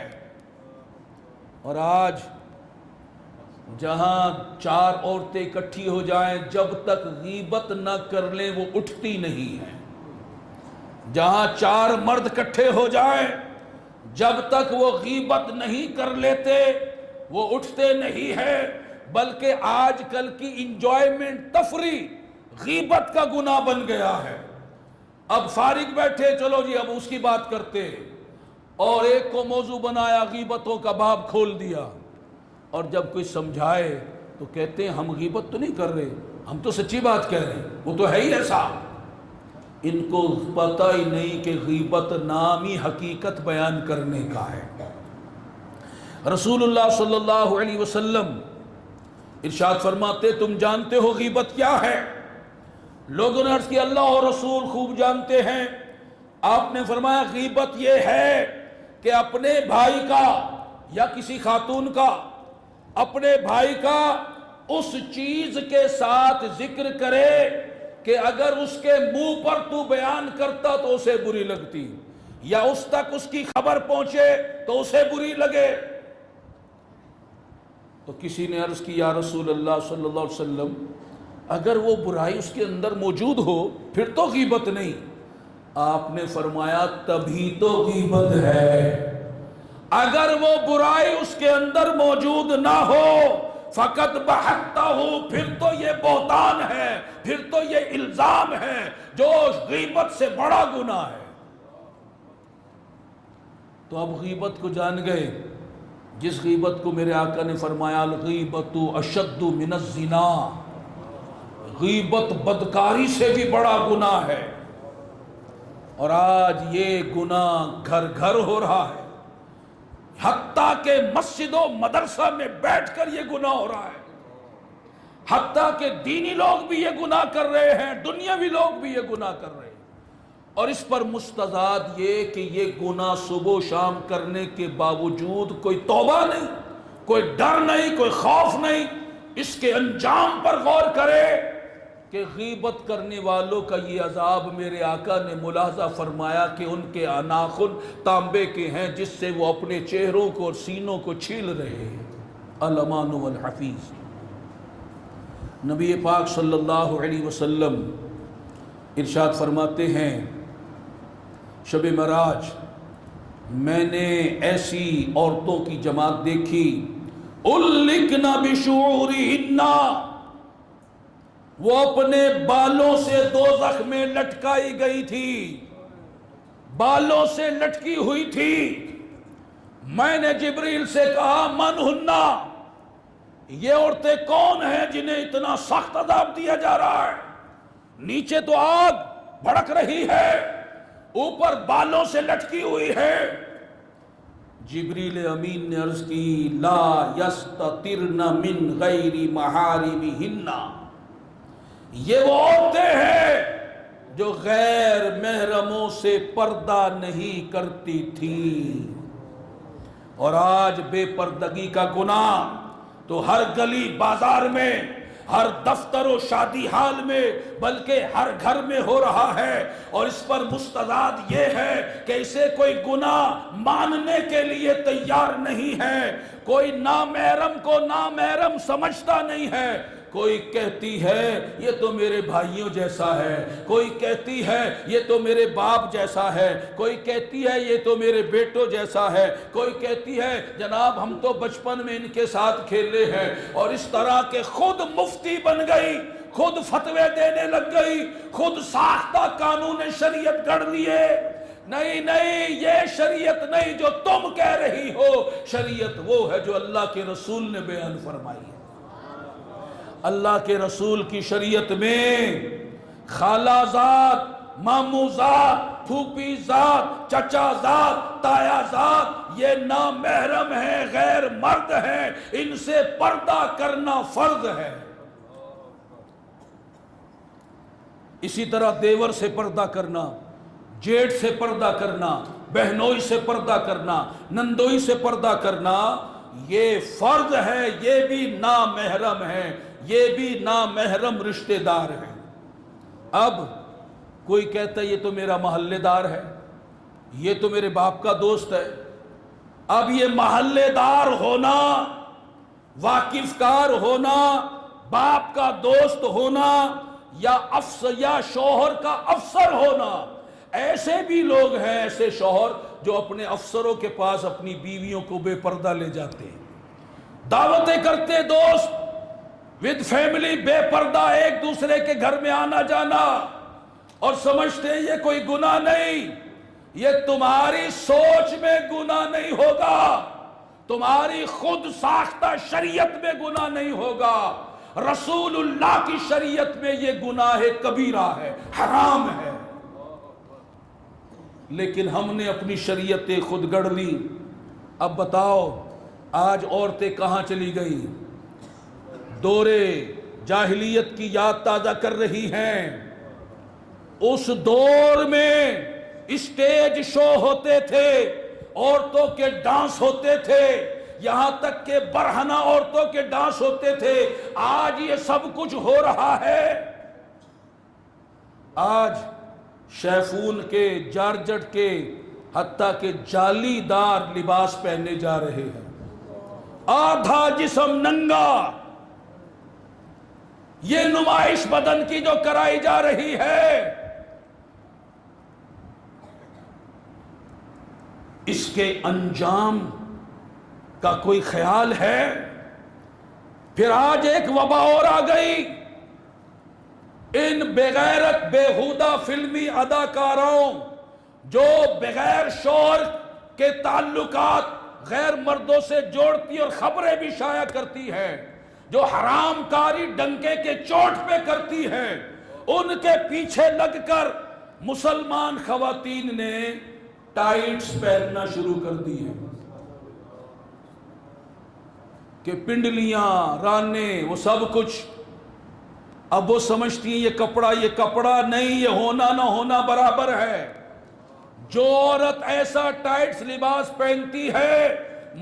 اور آج جہاں چار عورتیں اکٹھی ہو جائیں جب تک غیبت نہ کر لیں وہ اٹھتی نہیں ہیں، جہاں چار مرد اکٹھے ہو جائیں جب تک وہ غیبت نہیں کر لیتے وہ اٹھتے نہیں ہیں، بلکہ آج کل کی انجوائمنٹ، تفریح غیبت کا گناہ بن گیا ہے۔ اب فارغ بیٹھے، چلو جی اب اس کی بات کرتے، اور ایک کو موضوع بنایا، غیبتوں کا باب کھول دیا، اور جب کوئی سمجھائے تو کہتے ہیں ہم غیبت تو نہیں کر رہے، ہم تو سچی بات کہہ رہے ہیں، وہ تو ہے ہی ایسا۔ ان کو پتہ ہی نہیں کہ غیبت نامی حقیقت بیان کرنے کا ہے۔ رسول اللہ صلی اللہ علیہ وسلم ارشاد فرماتے تم جانتے ہو غیبت کیا ہے؟ لوگوں نے عرض کیا اللہ اور رسول خوب جانتے ہیں۔ آپ نے فرمایا غیبت یہ ہے کہ اپنے بھائی کا یا کسی خاتون کا، اپنے بھائی کا اس چیز کے ساتھ ذکر کرے کہ اگر اس کے منہ پر تو بیان کرتا تو اسے بری لگتی، یا اس تک اس کی خبر پہنچے تو اسے بری لگے۔ تو کسی نے عرض کی یا رسول اللہ صلی اللہ علیہ وسلم اگر وہ برائی اس کے اندر موجود ہو پھر تو غیبت نہیں۔ آپ نے فرمایا تبھی تو غیبت ہے۔ اگر وہ برائی اس کے اندر موجود نہ ہو فقط بہتا ہو، پھر تو یہ بہتان ہے، پھر تو یہ الزام ہے جو غیبت سے بڑا گناہ ہے۔ تو اب غیبت کو جان گئے، جس غیبت کو میرے آقا نے فرمایا الغیبت اشد من الزنا، غیبت بدکاری سے بھی بڑا گناہ ہے، اور آج یہ گناہ گھر گھر ہو رہا ہے، حتیٰ کہ مسجد و مدرسہ میں بیٹھ کر یہ گناہ ہو رہا ہے، حتیٰ کہ دینی لوگ بھی یہ گناہ کر رہے ہیں، دنیاوی لوگ بھی یہ گناہ کر رہے ہیں۔ اور اس پر مستضاد یہ کہ یہ گناہ صبح و شام کرنے کے باوجود کوئی توبہ نہیں، کوئی ڈر نہیں، کوئی خوف نہیں۔ اس کے انجام پر غور کرے کہ غیبت کرنے والوں کا یہ عذاب میرے آقا نے ملاحظہ فرمایا کہ ان کے ناخن تانبے کے ہیں جس سے وہ اپنے چہروں کو اور سینوں کو چھیل رہے ہیں۔ الامان والحفیظ۔ نبی پاک صلی اللہ علیہ وسلم ارشاد فرماتے ہیں شب معراج میں نے ایسی عورتوں کی جماعت دیکھی اُلِّکْنَ بِشُعُورِهِنَّ، وہ اپنے بالوں سے دوزخ میں لٹکائی گئی تھی، بالوں سے لٹکی ہوئی تھی۔ میں نے جبریل سے کہا من ہننا، یہ عورتیں کون ہیں جنہیں اتنا سخت عذاب دیا جا رہا ہے؟ نیچے تو آگ بھڑک رہی ہے، اوپر بالوں سے لٹکی ہوئی ہے۔ جبریل امین نے عرض کی لا یستترن من غیر محارمہن، یہ وہ عورتیں ہیں جو غیر محرموں سے پردہ نہیں کرتی تھیں۔ اور آج بے پردگی کا گناہ تو ہر گلی بازار میں، ہر دفتر و شادی حال میں، بلکہ ہر گھر میں ہو رہا ہے، اور اس پر مستداد یہ ہے کہ اسے کوئی گناہ ماننے کے لیے تیار نہیں ہے، کوئی نامحرم کو نامحرم سمجھتا نہیں ہے۔ کوئی کہتی ہے یہ تو میرے بھائیوں جیسا ہے، کوئی کہتی ہے یہ تو میرے باپ جیسا ہے، کوئی کہتی ہے یہ تو میرے بیٹوں جیسا ہے، کوئی کہتی ہے جناب ہم تو بچپن میں ان کے ساتھ کھیلے ہیں، اور اس طرح کے خود مفتی بن گئی، خود فتوے دینے لگ گئی، خود ساختہ قانون شریعت گڑھ لیے۔ نہیں نہیں، یہ شریعت نہیں جو تم کہہ رہی ہو، شریعت وہ ہے جو اللہ کے رسول نے بیان فرمائی ہے۔ اللہ کے رسول کی شریعت میں خالہ ذات، ماموں ذات، پھوپھی ذات، چچا ذات، تایا ذات، یہ نامحرم ہیں، غیر مرد ہیں، ان سے پردہ کرنا فرض ہے۔ اسی طرح دیور سے پردہ کرنا، جیٹ سے پردہ کرنا، بہنوئی سے پردہ کرنا، نندوئی سے پردہ کرنا، یہ فرض ہے، یہ بھی نامحرم ہے، یہ بھی نامحرم رشتہ دار ہیں۔ اب کوئی کہتا ہے یہ تو میرا محلے دار ہے، یہ تو میرے باپ کا دوست ہے۔ اب یہ محلے دار ہونا، واقف کار ہونا، باپ کا دوست ہونا، یا شوہر کا افسر ہونا، ایسے بھی لوگ ہیں، ایسے شوہر جو اپنے افسروں کے پاس اپنی بیویوں کو بے پردہ لے جاتے ہیں، دعوتیں کرتے دوست ود فیملی بے پردہ ایک دوسرے کے گھر میں آنا جانا، اور سمجھتے ہیں یہ کوئی گناہ نہیں۔ یہ تمہاری سوچ میں گناہ نہیں ہوگا، تمہاری خود ساختہ شریعت میں گناہ نہیں ہوگا، رسول اللہ کی شریعت میں یہ گناہ کبیرہ ہے، حرام ہے۔ لیکن ہم نے اپنی شریعتیں خود گڑھ لی۔ اب بتاؤ آج عورتیں کہاں چلی گئی؟ دورے جاہلیت کی یاد تازہ کر رہی ہیں۔ اس دور میں اسٹیج شو ہوتے تھے، عورتوں کے ڈانس ہوتے تھے، یہاں تک کہ برہنہ عورتوں کے ڈانس ہوتے تھے۔ آج یہ سب کچھ ہو رہا ہے۔ آج شیفون کے، جارجٹ کے، حتیٰ کہ جالی دار لباس پہنے جا رہے ہیں، آدھا جسم ننگا۔ یہ نمائش بدن کی جو کرائی جا رہی ہے، اس کے انجام کا کوئی خیال ہے؟ پھر آج ایک وبا اور آ گئی، ان بغیرت بیہودہ فلمی اداکاروں جو بغیر شوہر کے تعلقات غیر مردوں سے جوڑتی اور خبریں بھی شائع کرتی ہے، جو حرام کاری ڈنکے کے چوٹ پہ کرتی ہے، ان کے پیچھے لگ کر مسلمان خواتین نے ٹائٹس پہننا شروع کر دی ہیں کہ پنڈلیاں، رانے، وہ سب کچھ۔ اب وہ سمجھتی ہیں یہ کپڑا نہیں، یہ ہونا نہ ہونا برابر ہے۔ جو عورت ایسا ٹائٹس لباس پہنتی ہے،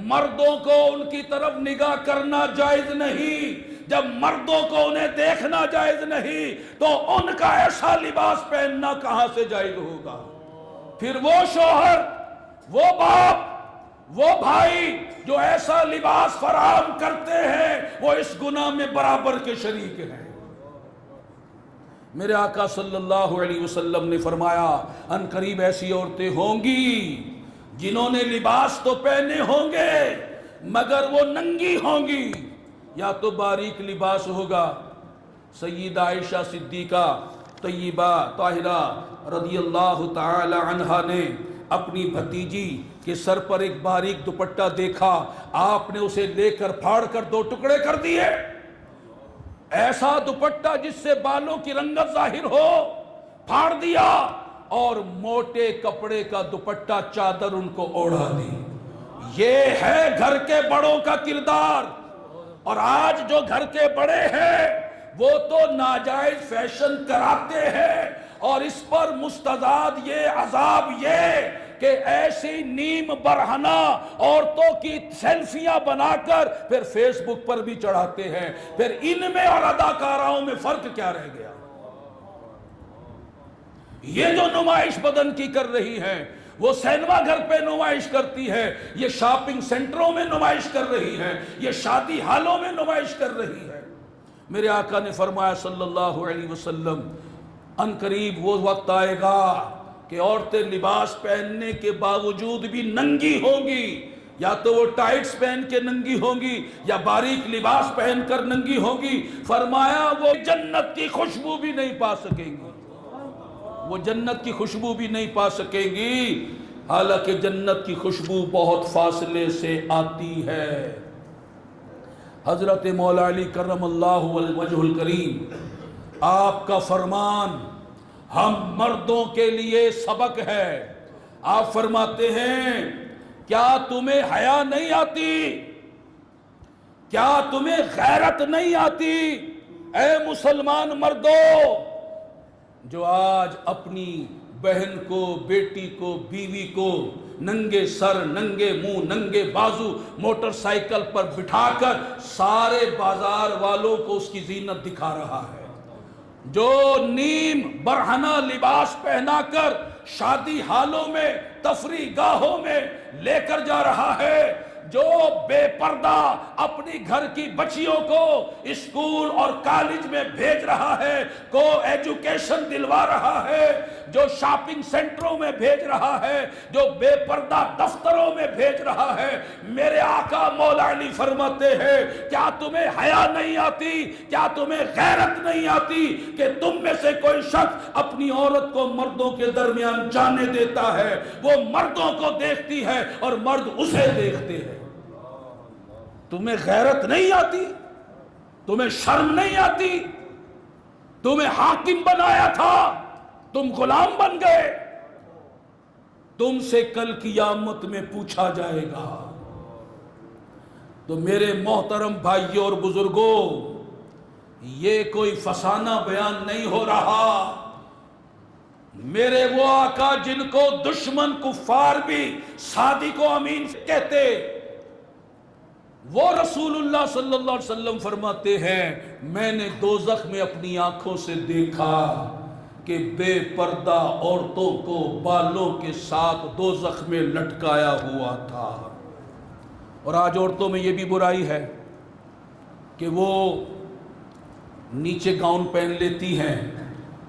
مردوں کو ان کی طرف نگاہ کرنا جائز نہیں۔ جب مردوں کو انہیں دیکھنا جائز نہیں تو ان کا ایسا لباس پہننا کہاں سے جائز ہوگا؟ پھر وہ شوہر، وہ باپ، وہ بھائی جو ایسا لباس فراہم کرتے ہیں، وہ اس گناہ میں برابر کے شریک ہیں۔ میرے آقا صلی اللہ علیہ وسلم نے فرمایا ان قریب ایسی عورتیں ہوں گی جنہوں نے لباس تو پہنے ہوں گے مگر وہ ننگی ہوں گی، یا تو باریک لباس ہوگا۔ سیدہ عائشہ صدیقہ طیبہ طاہرہ رضی اللہ تعالی عنہا نے اپنی بھتیجی کے سر پر ایک باریک دوپٹہ دیکھا، آپ نے اسے لے کر پھاڑ کر 2 ٹکڑے کر دیے۔ ایسا دوپٹہ جس سے بالوں کی رنگت ظاہر ہو، پھاڑ دیا، اور موٹے کپڑے کا دوپٹہ چادر ان کو اوڑھا دی۔ یہ ہے گھر کے بڑوں کا کردار۔ اور آج جو گھر کے بڑے ہیں وہ تو ناجائز فیشن کراتے ہیں، اور اس پر مستزاد یہ عذاب یہ کہ ایسی نیم برہنہ عورتوں کی سیلفیاں بنا کر پھر فیس بک پر بھی چڑھاتے ہیں۔ پھر ان میں اور اداکاراؤں میں فرق کیا رہ گیا؟ یہ جو نمائش بدن کی کر رہی ہے وہ سینما گھر پہ نمائش کرتی ہے، یہ شاپنگ سینٹروں میں نمائش کر رہی ہے، یہ شادی ہالوں میں نمائش کر رہی ہے۔ میرے آقا نے فرمایا صلی اللہ علیہ وسلم، ان قریب وہ وقت آئے گا کہ عورتیں لباس پہننے کے باوجود بھی ننگی ہوں گی، یا تو وہ ٹائٹس پہن کے ننگی ہوں گی یا باریک لباس پہن کر ننگی ہوں گی۔ فرمایا وہ جنت کی خوشبو بھی نہیں پا سکیں گی، وہ جنت کی خوشبو بھی نہیں پا سکیں گی، حالانکہ جنت کی خوشبو بہت فاصلے سے آتی ہے۔ حضرت مولا علی کرم اللہ وجہ الکریم، آپ کا فرمان ہم مردوں کے لیے سبق ہے۔ آپ فرماتے ہیں، کیا تمہیں حیا نہیں آتی؟ کیا تمہیں غیرت نہیں آتی؟ اے مسلمان مردوں جو آج اپنی بہن کو، بیٹی کو، بیوی کو ننگے سر، ننگے منہ، ننگے بازو موٹر سائیکل پر بٹھا کر سارے بازار والوں کو اس کی زینت دکھا رہا ہے، جو نیم برہنہ لباس پہنا کر شادی ہالوں میں، تفریح گاہوں میں لے کر جا رہا ہے، جو بے پردہ اپنی گھر کی بچیوں کو اسکول اور کالج میں بھیج رہا ہے، کو ایجوکیشن دلوا رہا ہے، جو شاپنگ سینٹروں میں بھیج رہا ہے، جو بے پردہ دفتروں میں بھیج رہا ہے، میرے آقا مولا علی فرماتے ہیں، کیا تمہیں حیا نہیں آتی؟ کیا تمہیں غیرت نہیں آتی کہ تم میں سے کوئی شخص اپنی عورت کو مردوں کے درمیان جانے دیتا ہے؟ وہ مردوں کو دیکھتی ہے اور مرد اسے دیکھتے ہیں۔ تمہیں غیرت نہیں آتی؟ تمہیں شرم نہیں آتی؟ تمہیں حاکم بنایا تھا، تم غلام بن گئے۔ تم سے کل قیامت میں پوچھا جائے گا۔ تو میرے محترم بھائیوں اور بزرگوں، یہ کوئی فسانہ بیان نہیں ہو رہا۔ میرے وہ آقا جن کو دشمن کفار بھی صادق و امین کہتے، وہ رسول اللہ صلی اللہ علیہ وسلم فرماتے ہیں، میں نے دوزخ میں اپنی آنکھوں سے دیکھا کہ بے پردہ عورتوں کو بالوں کے ساتھ دوزخ میں لٹکایا ہوا تھا۔ اور آج عورتوں میں یہ بھی برائی ہے کہ وہ نیچے گاؤن پہن لیتی ہیں،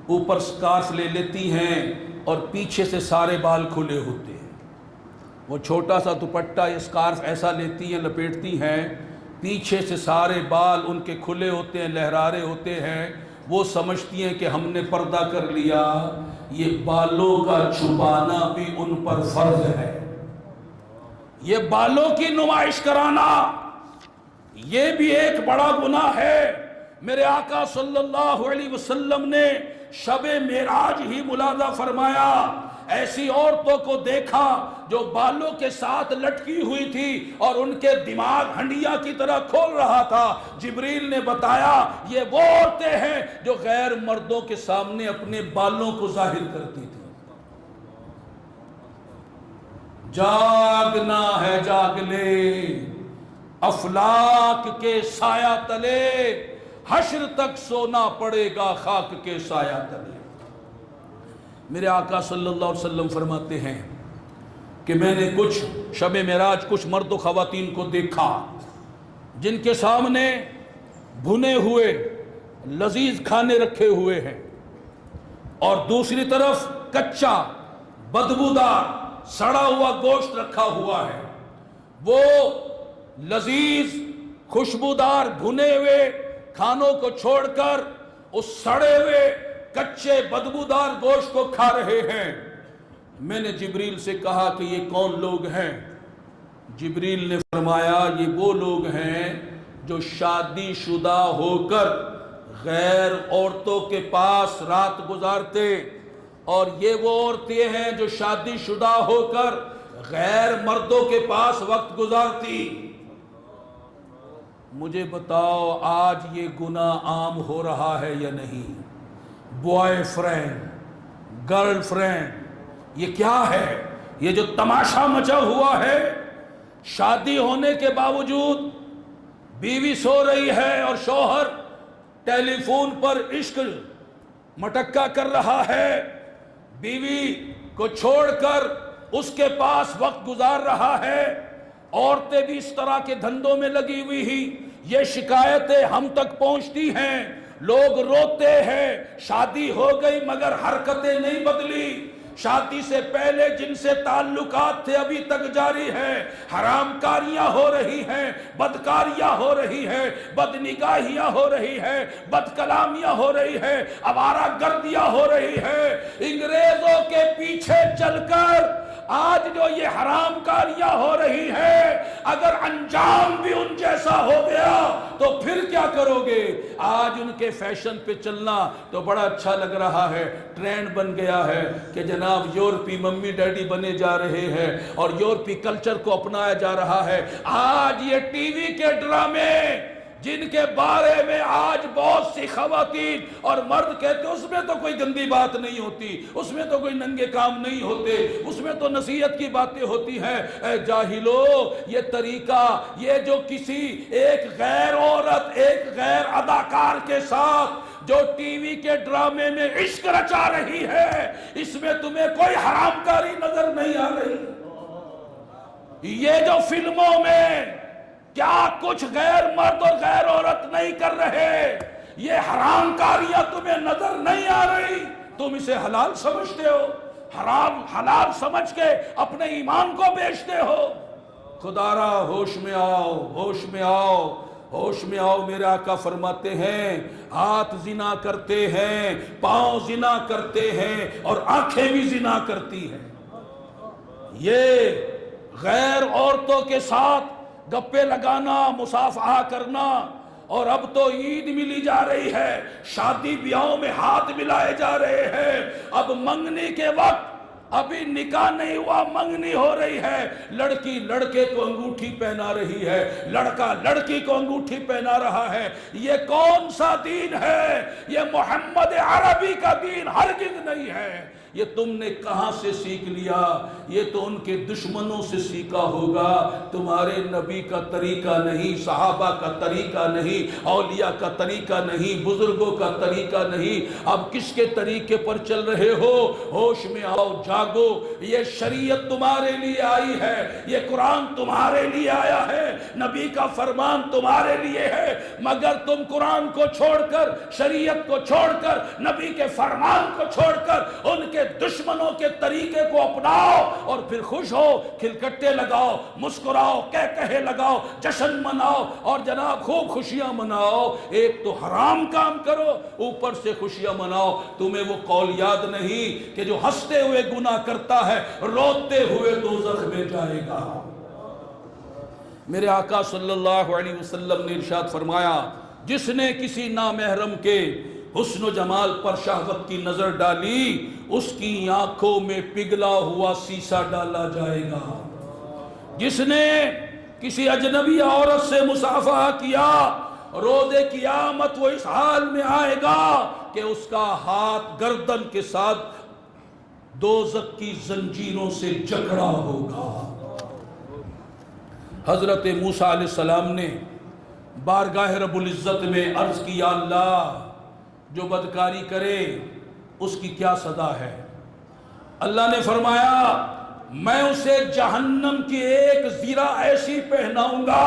اوپر سکارف لے لیتی ہیں اور پیچھے سے سارے بال کھلے ہوتے ہیں۔ وہ چھوٹا سا دوپٹہ یا سکارف ایسا لیتی ہیں، لپیٹتی ہیں، پیچھے سے سارے بال ان کے کھلے ہوتے ہیں، لہرارے ہوتے ہیں۔ وہ سمجھتی ہیں کہ ہم نے پردہ کر لیا۔ یہ بالوں کا چھپانا بھی ان پر فرض ہے۔ یہ بالوں کی نمائش کرانا یہ بھی ایک بڑا گناہ ہے۔ میرے آقا صلی اللہ علیہ وسلم نے شب معراج ہی ملاحظہ فرمایا، ایسی عورتوں کو دیکھا جو بالوں کے ساتھ لٹکی ہوئی تھی اور ان کے دماغ ہنڈیا کی طرح کھول رہا تھا۔ جبریل نے بتایا یہ وہ عورتیں ہیں جو غیر مردوں کے سامنے اپنے بالوں کو ظاہر کرتی تھی۔ جاگنا ہے جاگ لے، افلاک کے سایہ تلے، حشر تک سونا پڑے گا خاک کے سایہ تلے۔ میرے آقا صلی اللہ علیہ وسلم فرماتے ہیں کہ میں نے کچھ شب معراج کچھ مرد و خواتین کو دیکھا جن کے سامنے بھنے ہوئے لذیذ کھانے رکھے ہوئے ہیں، اور دوسری طرف کچا بدبودار سڑا ہوا گوشت رکھا ہوا ہے، وہ لذیذ خوشبودار بھنے ہوئے کھانوں کو چھوڑ کر اس سڑے ہوئے کچے بدبودار گوشت کو کھا رہے ہیں۔ میں نے جبریل سے کہا کہ یہ کون لوگ ہیں؟ جبریل نے فرمایا یہ وہ لوگ ہیں جو شادی شدہ ہو کر غیر عورتوں کے پاس رات گزارتے، اور یہ وہ عورتیں ہیں جو شادی شدہ ہو کر غیر مردوں کے پاس وقت گزارتی۔ مجھے بتاؤ آج یہ گناہ عام ہو رہا ہے یا نہیں؟ بوائے فرینڈ، گرل فرینڈ، یہ کیا ہے؟ یہ جو تماشا مچا ہوا ہے، شادی ہونے کے باوجود بیوی سو رہی ہے اور شوہر ٹیلی فون پر عشق مٹکا کر رہا ہے، بیوی کو چھوڑ کر اس کے پاس وقت گزار رہا ہے، عورتیں بھی اس طرح کے دھندوں میں لگی ہوئی ہی، یہ شکایتیں ہم تک پہنچتی ہیں، لوگ روتے ہیں شادی ہو گئی مگر حرکتیں نہیں بدلی، شادی سے پہلے جن سے تعلقات تھے ابھی تک جاری ہے، حرام کاریاں ہو رہی ہیں، بدکاریاں ہو رہی ہیں، بدنگاہیاں ہو رہی ہیں، بد کلامیاں ہو رہی ہیں، آوارہ گردیاں ہو رہی ہیں۔ انگریزوں کے پیچھے چل کر آج جو یہ حرام کاریاں ہو رہی ہے، اگر انجام بھی ان جیسا ہو گیا تو پھر کیا کرو گے؟ آج ان کے فیشن پہ چلنا تو بڑا اچھا لگ رہا ہے، ٹرینڈ بن گیا ہے کہ جناب یورپی ممی ڈیڈی بنے جا رہے ہیں اور یورپی کلچر کو اپنایا جا رہا ہے۔ آج یہ ٹی وی کے ڈرامے جن کے بارے میں آج بہت سی خواتین اور مرد کہتے ہیں اس میں تو کوئی گندی بات نہیں ہوتی، اس میں تو کوئی ننگے کام نہیں ہوتے، اس میں تو نصیحت کی باتیں ہوتی ہیں۔ اے جاہلو، یہ طریقہ، یہ جو کسی ایک غیر عورت، ایک غیر اداکار کے ساتھ جو ٹی وی کے ڈرامے میں عشق رچا رہی ہے، اس میں تمہیں کوئی حرام کاری نظر نہیں آ رہی؟ یہ جو فلموں میں کیا کچھ غیر مرد اور غیر عورت نہیں کر رہے، یہ حرام کاریاں تمہیں نظر نہیں آ رہی؟ تم اسے حلال سمجھتے ہو، حرام حلال سمجھ کے اپنے ایمان کو بیچتے ہو۔ خدا را ہوش میں آؤ، ہوش میں آؤ، ہوش میں آؤ۔ میرے آقا فرماتے ہیں ہاتھ زنا کرتے ہیں، پاؤں زنا کرتے ہیں اور آنکھیں بھی زنا کرتی ہیں۔ یہ غیر عورتوں کے ساتھ گپے لگانا، مصافحہ کرنا، اور اب تو عید ملی جا رہی ہے، شادی بیاہوں میں ہاتھ ملائے جا رہے ہیں، اب منگنی کے وقت ابھی نکاح نہیں ہوا، منگنی ہو رہی ہے، لڑکی لڑکے کو انگوٹھی پہنا رہی ہے، لڑکا لڑکی کو انگوٹھی پہنا رہا ہے۔ یہ کون سا دین ہے؟ یہ محمد عربی کا دین ہرگز نہیں ہے۔ یہ تم نے کہاں سے سیکھ لیا؟ یہ تو ان کے دشمنوں سے سیکھا ہوگا، تمہارے نبی کا طریقہ نہیں، صحابہ کا طریقہ نہیں، اولیاء کا طریقہ نہیں، بزرگوں کا طریقہ نہیں۔ اب کس کے طریقے پر چل رہے ہو؟ ہوش میں آؤ، جاگو۔ یہ شریعت تمہارے لیے آئی ہے، یہ قرآن تمہارے لیے آیا ہے، نبی کا فرمان تمہارے لیے ہے، مگر تم قرآن کو چھوڑ کر، شریعت کو چھوڑ کر، نبی کے فرمان کو چھوڑ کر ان کے دشمنوں کے طریقے کو اپناؤ اور پھر خوش ہو، کھلکٹے لگاؤ، مسکراؤ، کہے لگاؤ، جشن مناؤ اور جناب خوب خوشیاں مناؤ۔ ایک تو حرام کام کرو، اوپر سے خوشیاں مناؤ۔ تمہیں وہ قول یاد نہیں کہ جو ہنستے ہوئے گناہ کرتا ہے روتے ہوئے دوزخ میں جائے گا؟ میرے آقا صلی اللہ علیہ وسلم نے ارشاد فرمایا، جس نے کسی نامحرم کے حسن و جمال پر شہوت کی نظر ڈالی، اس کی آنکھوں میں پگھلا ہوا سیسا ڈالا جائے گا۔ جس نے کسی اجنبی عورت سے مصافحہ کیا، روز قیامت وہ اس حال میں آئے گا کہ اس کا ہاتھ گردن کے ساتھ دوزخ کی زنجیروں سے جکڑا ہوگا۔ حضرت موسیٰ علیہ السلام نے بارگاہ رب العزت میں عرض کی، یا اللہ، جو بدکاری کرے اس کی کیا سزا ہے؟ اللہ نے فرمایا، میں اسے جہنم کی ایک زرہ ایسی پہناؤں گا،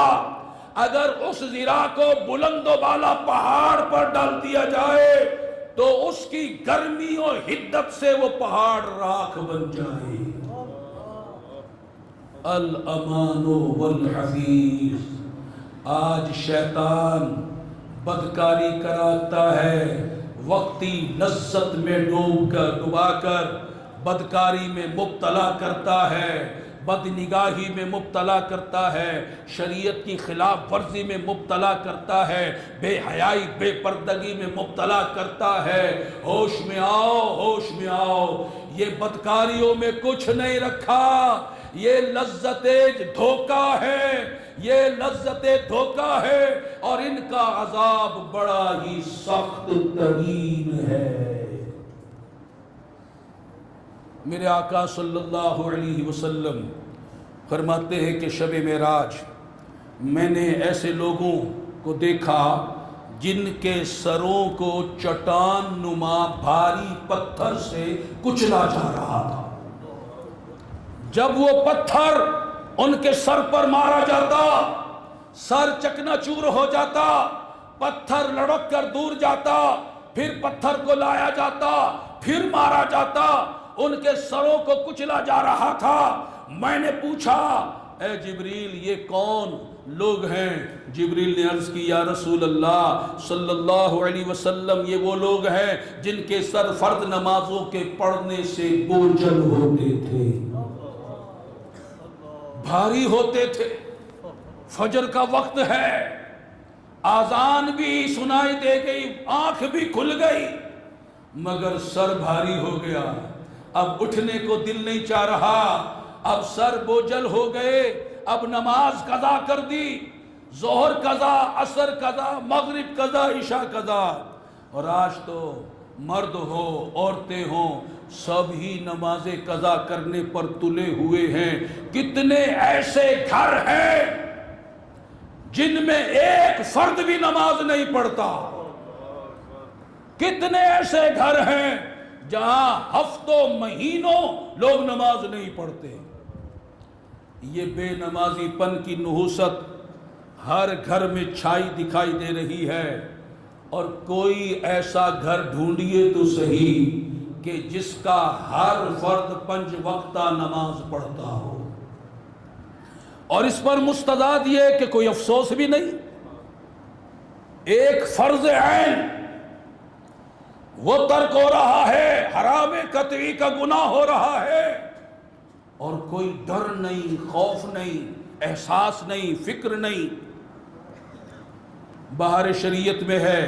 اگر اس زرہ کو بلند و بالا پہاڑ پر ڈال دیا جائے تو اس کی گرمی اور حدت سے وہ پہاڑ راکھ بن جائے۔ الامان والحفیظ۔ آج شیطان بدکاری کراتا ہے، وقتی لذت میں ڈوبا کر بدکاری میں مبتلا کرتا ہے، بد نگاہی میں مبتلا کرتا ہے، شریعت کی خلاف ورزی میں مبتلا کرتا ہے، بے حیائی بے پردگی میں مبتلا کرتا ہے۔ ہوش میں آؤ، ہوش میں آؤ، یہ بدکاریوں میں کچھ نہیں رکھا، یہ لذت دھوکہ ہے، یہ لذت دھوکہ ہے، اور ان کا عذاب بڑا ہی سخت ترین ہے۔ میرے آقا صلی اللہ علیہ وسلم فرماتے ہیں کہ شب معراج میں نے ایسے لوگوں کو دیکھا جن کے سروں کو چٹان نما بھاری پتھر سے کچلا جا رہا تھا۔ جب وہ پتھر ان کے سر پر مارا جاتا، سر چکنا چور ہو جاتا، پتھر لڑک کر دور جاتا، پھر پتھر کو لایا جاتا، پھر مارا جاتا، ان کے سروں کو کچلا جا رہا تھا۔ میں نے پوچھا اے جبریل یہ کون لوگ ہیں؟ جبریل نے عرض کی یا رسول اللہ صلی اللہ علیہ وسلم یہ وہ لوگ ہیں جن کے سر فرض نمازوں کے پڑھنے سے بوجھل ہوتے تھے، بھاری ہوتے تھے۔ فجر کا وقت ہے، آذان بھی سنائی دے گئی، آنکھ بھی کھل گئی، مگر سر بھاری ہو گیا، اب اٹھنے کو دل نہیں چاہ رہا، اب سر بوجھل ہو گئے، اب نماز قضا کر دی، ظہر قضا، عصر قضا، مغرب قضا، عشاء قضا۔ اور آج تو مرد ہو عورتیں ہوں سب ہی نماز قضا کرنے پر تلے ہوئے ہیں۔ کتنے ایسے گھر ہیں جن میں ایک فرد بھی نماز نہیں پڑھتا، کتنے ایسے گھر ہیں جہاں ہفتوں مہینوں لوگ نماز نہیں پڑھتے۔ یہ بے نمازی پن کی نحوست ہر گھر میں چھائی دکھائی دے رہی ہے، اور کوئی ایسا گھر ڈھونڈیے تو صحیح کہ جس کا ہر فرد 5 وقتہ نماز پڑھتا ہو، اور اس پر مستداد یہ کہ کوئی افسوس بھی نہیں، ایک فرض عین وہ ترک ہو رہا ہے، حرام قطعی کا گناہ ہو رہا ہے، اور کوئی ڈر نہیں، خوف نہیں، احساس نہیں، فکر نہیں۔ بہار شریعت میں ہے،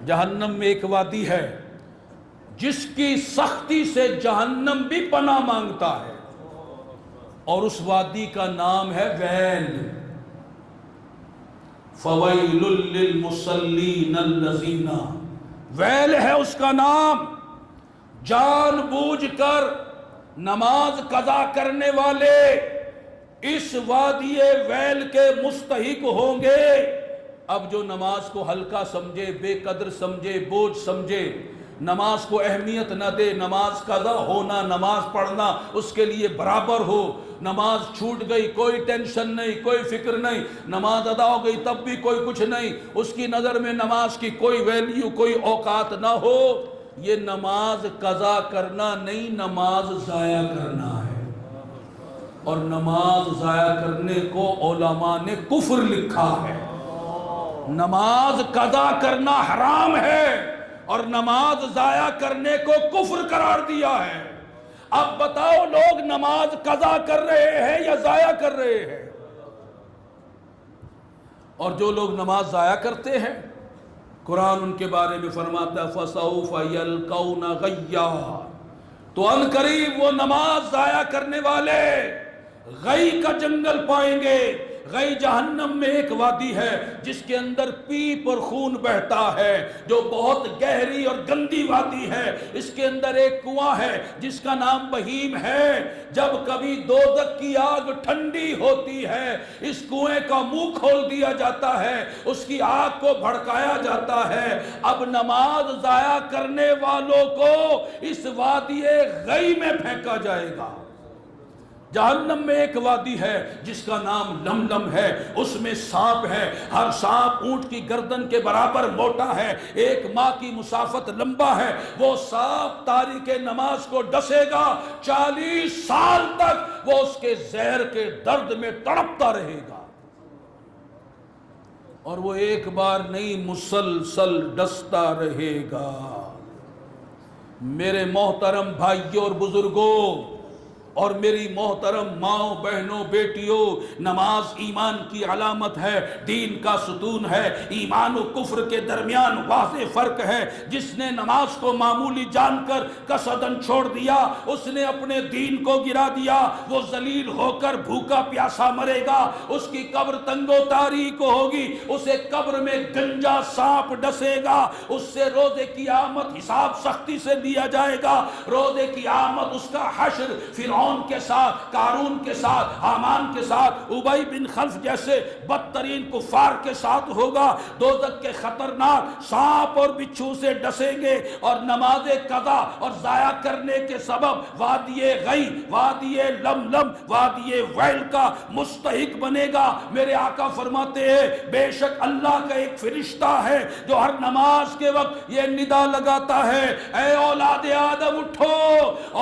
جہنم میں ایک وادی ہے جس کی سختی سے جہنم بھی پناہ مانگتا ہے، اور اس وادی کا نام ہے ویل۔ فَوَيْلٌ لِّلْمُصَلِّينَ الَّذِينَ، ویل ہے اس کا نام۔ جان بوجھ کر نماز قضا کرنے والے اس وادی ویل کے مستحق ہوں گے۔ اب جو نماز کو ہلکا سمجھے، بے قدر سمجھے، بوجھ سمجھے، نماز کو اہمیت نہ دے، نماز قضا ہونا، نماز پڑھنا اس کے لیے برابر ہو، نماز چھوٹ گئی کوئی ٹینشن نہیں، کوئی فکر نہیں، نماز ادا ہو گئی تب بھی کوئی کچھ نہیں، اس کی نظر میں نماز کی کوئی ویلیو، کوئی اوقات نہ ہو، یہ نماز قضا کرنا نہیں، نماز ضائع کرنا ہے۔ اور نماز ضائع کرنے کو علماء نے کفر لکھا ہے۔ نماز قضا کرنا حرام ہے اور نماز ضائع کرنے کو کفر قرار دیا ہے۔ اب بتاؤ لوگ نماز قضا کر رہے ہیں یا ضائع کر رہے ہیں؟ اور جو لوگ نماز ضائع کرتے ہیں، قرآن ان کے بارے میں فرماتا ہے فَسَوْفَ يَلْقَوْنَ غَيًّا، تو ان قریب وہ نماز ضائع کرنے والے غی کا جنگل پائیں گے۔ غی جہنم میں ایک وادی ہے جس کے اندر پیپ اور خون بہتا ہے، جو بہت گہری اور گندی وادی ہے۔ اس کے اندر ایک کنواں ہے جس کا نام بہیم ہے۔ جب کبھی دوزخ کی آگ ٹھنڈی ہوتی ہے، اس کنویں کا منہ کھول دیا جاتا ہے، اس کی آگ کو بھڑکایا جاتا ہے۔ اب نماز ضائع کرنے والوں کو اس وادی غی میں پھینکا جائے گا۔ جہنم میں ایک وادی ہے جس کا نام لملم ہے، اس میں سانپ ہے، ہر سانپ اونٹ کی گردن کے برابر موٹا ہے، ایک ماہ کی مسافت لمبا ہے۔ وہ سانپ تاریک نماز کو ڈسے گا، 40 سال تک وہ اس کے زہر کے درد میں تڑپتا رہے گا، اور وہ ایک بار نہیں مسلسل ڈستا رہے گا۔ میرے محترم بھائیوں اور بزرگوں اور میری محترم ماؤں بہنوں بیٹیوں، نماز ایمان کی علامت ہے، دین کا ستون ہے، ایمان و کفر کے درمیان واضح فرق ہے۔ جس نے نماز کو معمولی جان کر قصداً چھوڑ دیا، اس نے اپنے دین کو گرا دیا، وہ ذلیل ہو کر بھوکا پیاسا مرے گا، اس کی قبر تنگ و تاریک ہوگی، اسے قبر میں گنجا سانپ ڈسے گا، اس سے روز قیامت حساب سختی سے لیا جائے گا۔ روز قیامت اس کا حشر فرعون کے ساتھ، قارون کے ساتھ، حامان کے ساتھ، ابی بن خلف جیسے بدترین کفار کے ساتھ ہوگا۔ دوزخ کے خطرناک سانپ اور بچھو سے ڈسیں گے، اور نماز قضا اور ضائع کرنے کے سبب وادی غی، وادی لملم، وادی ویل کا مستحق بنے گا۔ میرے آقا فرماتے ہیں بے شک اللہ کا ایک فرشتہ ہے جو ہر نماز کے وقت یہ ندا لگاتا ہے، اے اولاد آدم اٹھو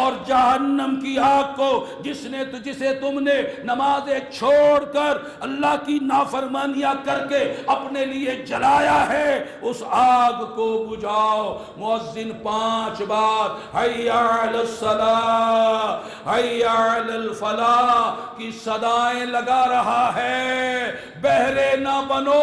اور جہنم کی آگ کو جسے تم نے نمازیں چھوڑ کر اللہ کی نافرمانیاں کر کے اپنے لیے جلایا ہے، اس آگ کو بجھاؤ۔ مؤذن 5 بار حی علی الصلاۃ حی علی الفلاح کی صدائیں لگا رہا ہے، بہرے نہ بنو،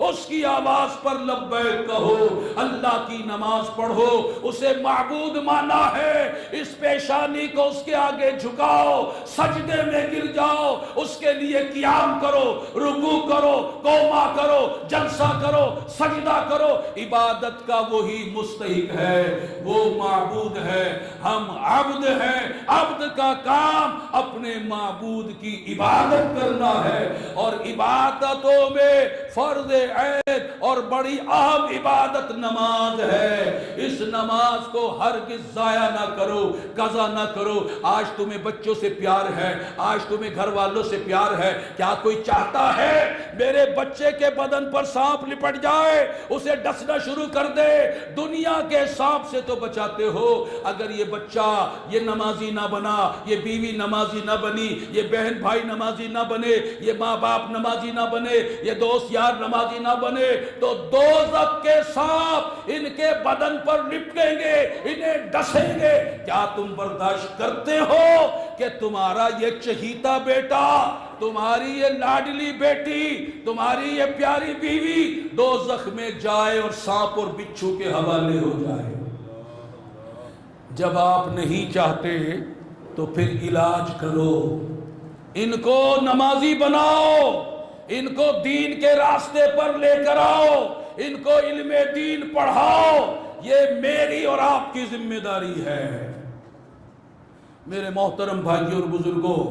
اس کی آواز پر لبیک کہو، اللہ کی نماز پڑھو، اسے معبود مانا ہے، اس پیشانی کو اس کے آگے جھکاؤ، سجدے میں گر جاؤ، اس کے لیے قیام کرو، رکوع کرو، قوما کرو، جلسہ کرو، سجدہ کرو۔ عبادت کا وہی مستحق ہے، وہ معبود ہے، ہم عبد ہیں۔ عبد کا کام اپنے معبود کی عبادت کرنا ہے، اور عبادتوں میں فرض عین اور بڑی اہم عبادت نماز ہے۔ اس نماز کو ہرگز ضائع نہ کرو، قضا نہ کرو۔ آج تمہیں بچوں سے پیار ہے، آج تمہیں گھر والوں سے پیار ہے، کیا کوئی چاہتا ہے میرے بچے کے بدن پر سانپ لپٹ جائے، اسے ڈسنا شروع کر دے؟ دنیا کے سانپ سے تو بچاتے ہو، اگر یہ بچہ یہ نمازی نہ بنا، یہ بیوی نمازی نہ بنی، یہ بہن بھائی نمازی نہ بنے، یہ ماں باپ نمازی نہ بنے، یہ دوست یار نمازی نہ بنے، تو دوزخ کے سانپ ان کے بدن پر لپٹیں گے، انہیں ڈسیں گے۔ کیا تم برداشت کرتے ہو کہ تمہارا یہ چہیتا بیٹا، تمہاری یہ لاڈلی بیٹی، تمہاری یہ پیاری بیوی دوزخ میں جائے اور سانپ اور بچھو کے حوالے ہو جائے؟ جب آپ نہیں چاہتے تو پھر علاج کرو، ان کو نمازی بناؤ، ان کو دین کے راستے پر لے کر آؤ، ان کو علم دین پڑھاؤ، یہ میری اور آپ کی ذمہ داری ہے۔ میرے محترم بھائیوں اور بزرگوں،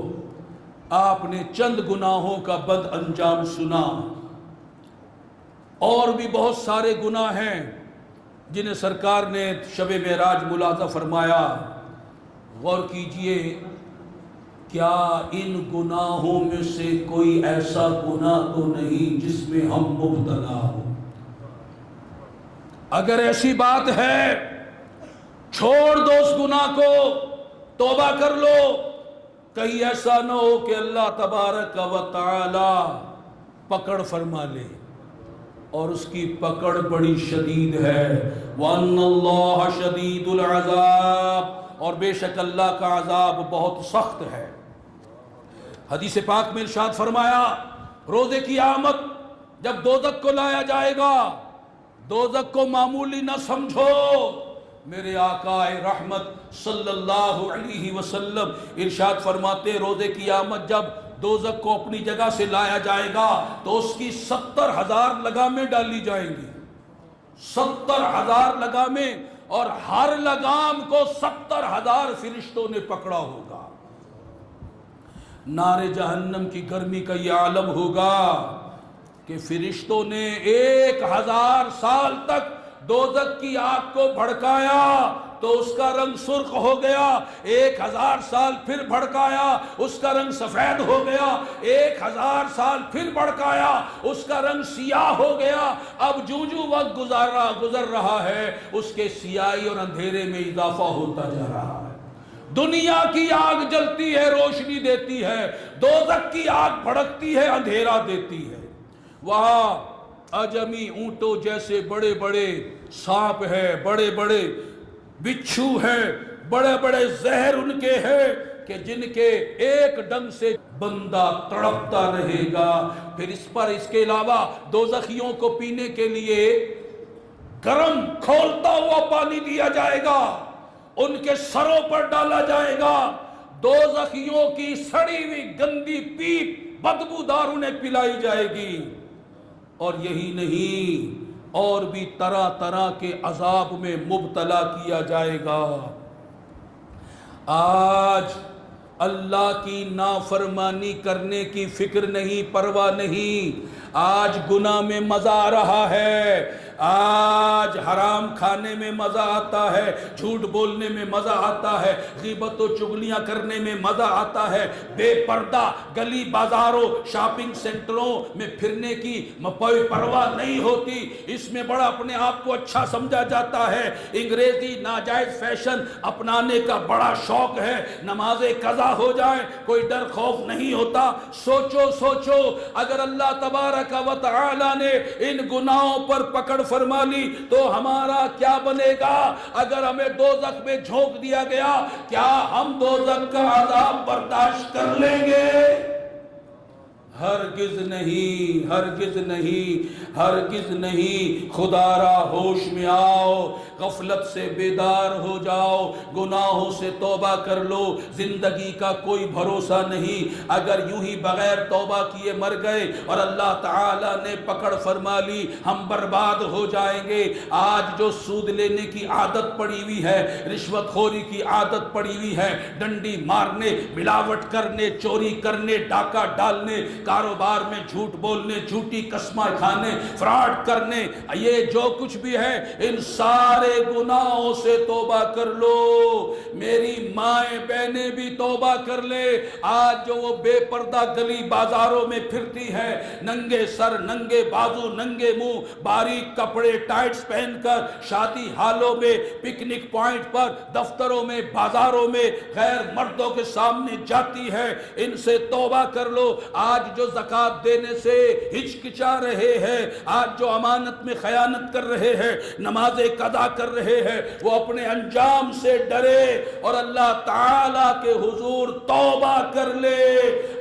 آپ نے چند گناہوں کا بد انجام سنا، اور بھی بہت سارے گناہ ہیں جنہیں سرکار نے شب معراج ملاحظہ فرمایا۔ غور کیجئے، کیا ان گناہوں میں سے کوئی ایسا گناہ تو نہیں جس میں ہم مبتلا ہوں؟ اگر ایسی بات ہے چھوڑ دو اس گناہ کو، توبہ کر لو، کہیں ایسا نہ ہو کہ اللہ تبارک و تعالی پکڑ فرما لے، اور اس کی پکڑ بڑی شدید ہے۔ وَأَنَّ اللَّهَ شَدِيدُ الْعَذَابِ، اور بے شک اللہ کا عذاب بہت سخت ہے۔ حدیث پاک میں ارشاد فرمایا، روز قیامت جب دوزخ کو لایا جائے گا، دوزخ کو معمولی نہ سمجھو۔ میرے آقا رحمت صلی اللہ علیہ وسلم ارشاد فرماتے، روز قیامت جب دوزخ کو اپنی جگہ سے لایا جائے گا تو اس کی 70,000 لگامیں ڈالی جائیں گی، 70,000 لگامیں، اور ہر لگام کو 70,000 فرشتوں نے پکڑا ہوگا۔ نار جہنم کی گرمی کا یہ عالم ہوگا کہ فرشتوں نے 1000 سال تک دوزخ کی آگ کو بھڑکایا تو اس کا رنگ سرخ ہو گیا، 1000 سال پھر بھڑکایا اس کا رنگ سفید ہو گیا، 1000 سال پھر بھڑکایا اس کا رنگ سیاہ ہو گیا۔ اب جو وقت گزر رہا ہے اس کے سیاہی اور اندھیرے میں اضافہ ہوتا جا رہا ہے۔ دنیا کی آگ جلتی ہے، روشنی دیتی ہے، دوزخ کی آگ بھڑکتی ہے، اندھیرا دیتی ہے۔ وہاں اجمی اونٹوں جیسے بڑے بڑے سانپ ہے، بڑے بڑے بچھو ہے، بڑے بڑے زہر ان کے ہیں کہ جن کے ایک ڈنگ سے بندہ تڑپتا رہے گا۔ پھر اس کے علاوہ دوزخیوں کو پینے کے لیے گرم کھولتا ہوا پانی دیا جائے گا، ان کے سروں پر ڈالا جائے گا، دوزخیوں کی سڑی ہوئی گندی پیپ بدبودار انہیں پلائی جائے گی۔ اور یہی نہیں، اور بھی طرح طرح کے عذاب میں مبتلا کیا جائے گا۔ آج اللہ کی نافرمانی کرنے کی فکر نہیں، پرواہ نہیں۔ آج گناہ میں مزہ آ رہا ہے، آج حرام کھانے میں مزہ آتا ہے، جھوٹ بولنے میں مزہ آتا ہے، غیبت و چغلیاں کرنے میں مزہ آتا ہے، بے پردہ گلی بازاروں شاپنگ سینٹروں میں پھرنے کی کوئی پرواہ نہیں ہوتی، اس میں بڑا اپنے آپ کو اچھا سمجھا جاتا ہے، انگریزی ناجائز فیشن اپنانے کا بڑا شوق ہے، نمازیں قضا ہو جائیں کوئی ڈر خوف نہیں ہوتا۔ سوچو اگر اللہ تبارک و تعالی نے ان گناہوں پر پکڑ فرما لی تو ہمارا کیا بنے گا؟ اگر ہمیں دوزخ میں جھونک دیا گیا، کیا ہم دوزخ کا عذاب برداشت کر لیں گے؟ ہرگز نہیں، ہرگز نہیں، ہرگز نہیں۔ خدا را ہوش میں آؤ، غفلت سے بیدار ہو جاؤ، گناہوں سے توبہ کر لو، زندگی کا کوئی بھروسہ نہیں۔ اگر یوں ہی بغیر توبہ کیے مر گئے اور اللہ تعالی نے پکڑ فرما لی، ہم برباد ہو جائیں گے۔ آج جو سود لینے کی عادت پڑی ہوئی ہے، رشوت خوری کی عادت پڑی ہوئی ہے، ڈنڈی مارنے، ملاوٹ کرنے، چوری کرنے، ڈاکہ ڈالنے، کاروبار میں جھوٹ بولنے، جھوٹی قسمیں کھانے، فراڈ کرنے، یہ جو کچھ بھی ہے ان سارے گناہوں سے توبہ کر لو۔ میری مائیں بہنیں بھی توبہ کر لے۔ آج جو وہ بے پردہ گلی بازاروں میں پھرتی ہے، ننگے سر، ننگے بازو، ننگے منہ، باریک کپڑے ٹائٹس پہن کر شادی حالوں میں، پکنک پوائنٹ پر، دفتروں میں، بازاروں میں غیر مردوں کے سامنے جاتی ہے، ان سے توبہ کر لو۔ آج جو زکوٰۃ دینے سے ہچکچا رہے ہیں، آج جو امانت میں خیانت کر رہے ہیں، نمازیں قضا کر رہے ہیں، وہ اپنے انجام سے ڈرے اور اللہ تعالی کے حضور توبہ کر لے۔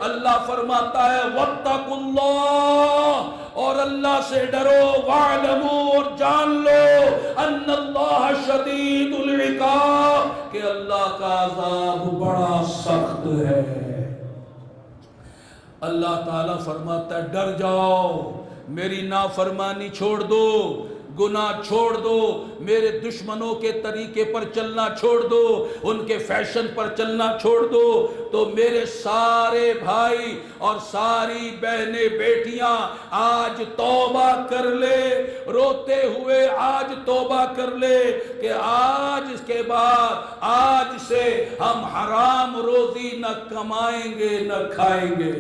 اللہ فرماتا ہے واتقوا اللہ، اور اللہ سے ڈرو، وَاعْلَمُوا، اور جان لو، ان اللہ شدید العقاب، کہ اللہ کا عذاب بڑا سخت ہے۔ اللہ تعالیٰ فرماتا ہے ڈر جاؤ، میری نافرمانی چھوڑ دو، گناہ چھوڑ دو، میرے دشمنوں کے طریقے پر چلنا چھوڑ دو، ان کے فیشن پر چلنا چھوڑ دو، تو میرے سارے بھائی اور ساری بہنیں بیٹیاں آج توبہ کر لے، روتے ہوئے آج توبہ کر لے کہ آج اس کے بعد، آج سے ہم حرام روزی نہ کمائیں گے نہ کھائیں گے،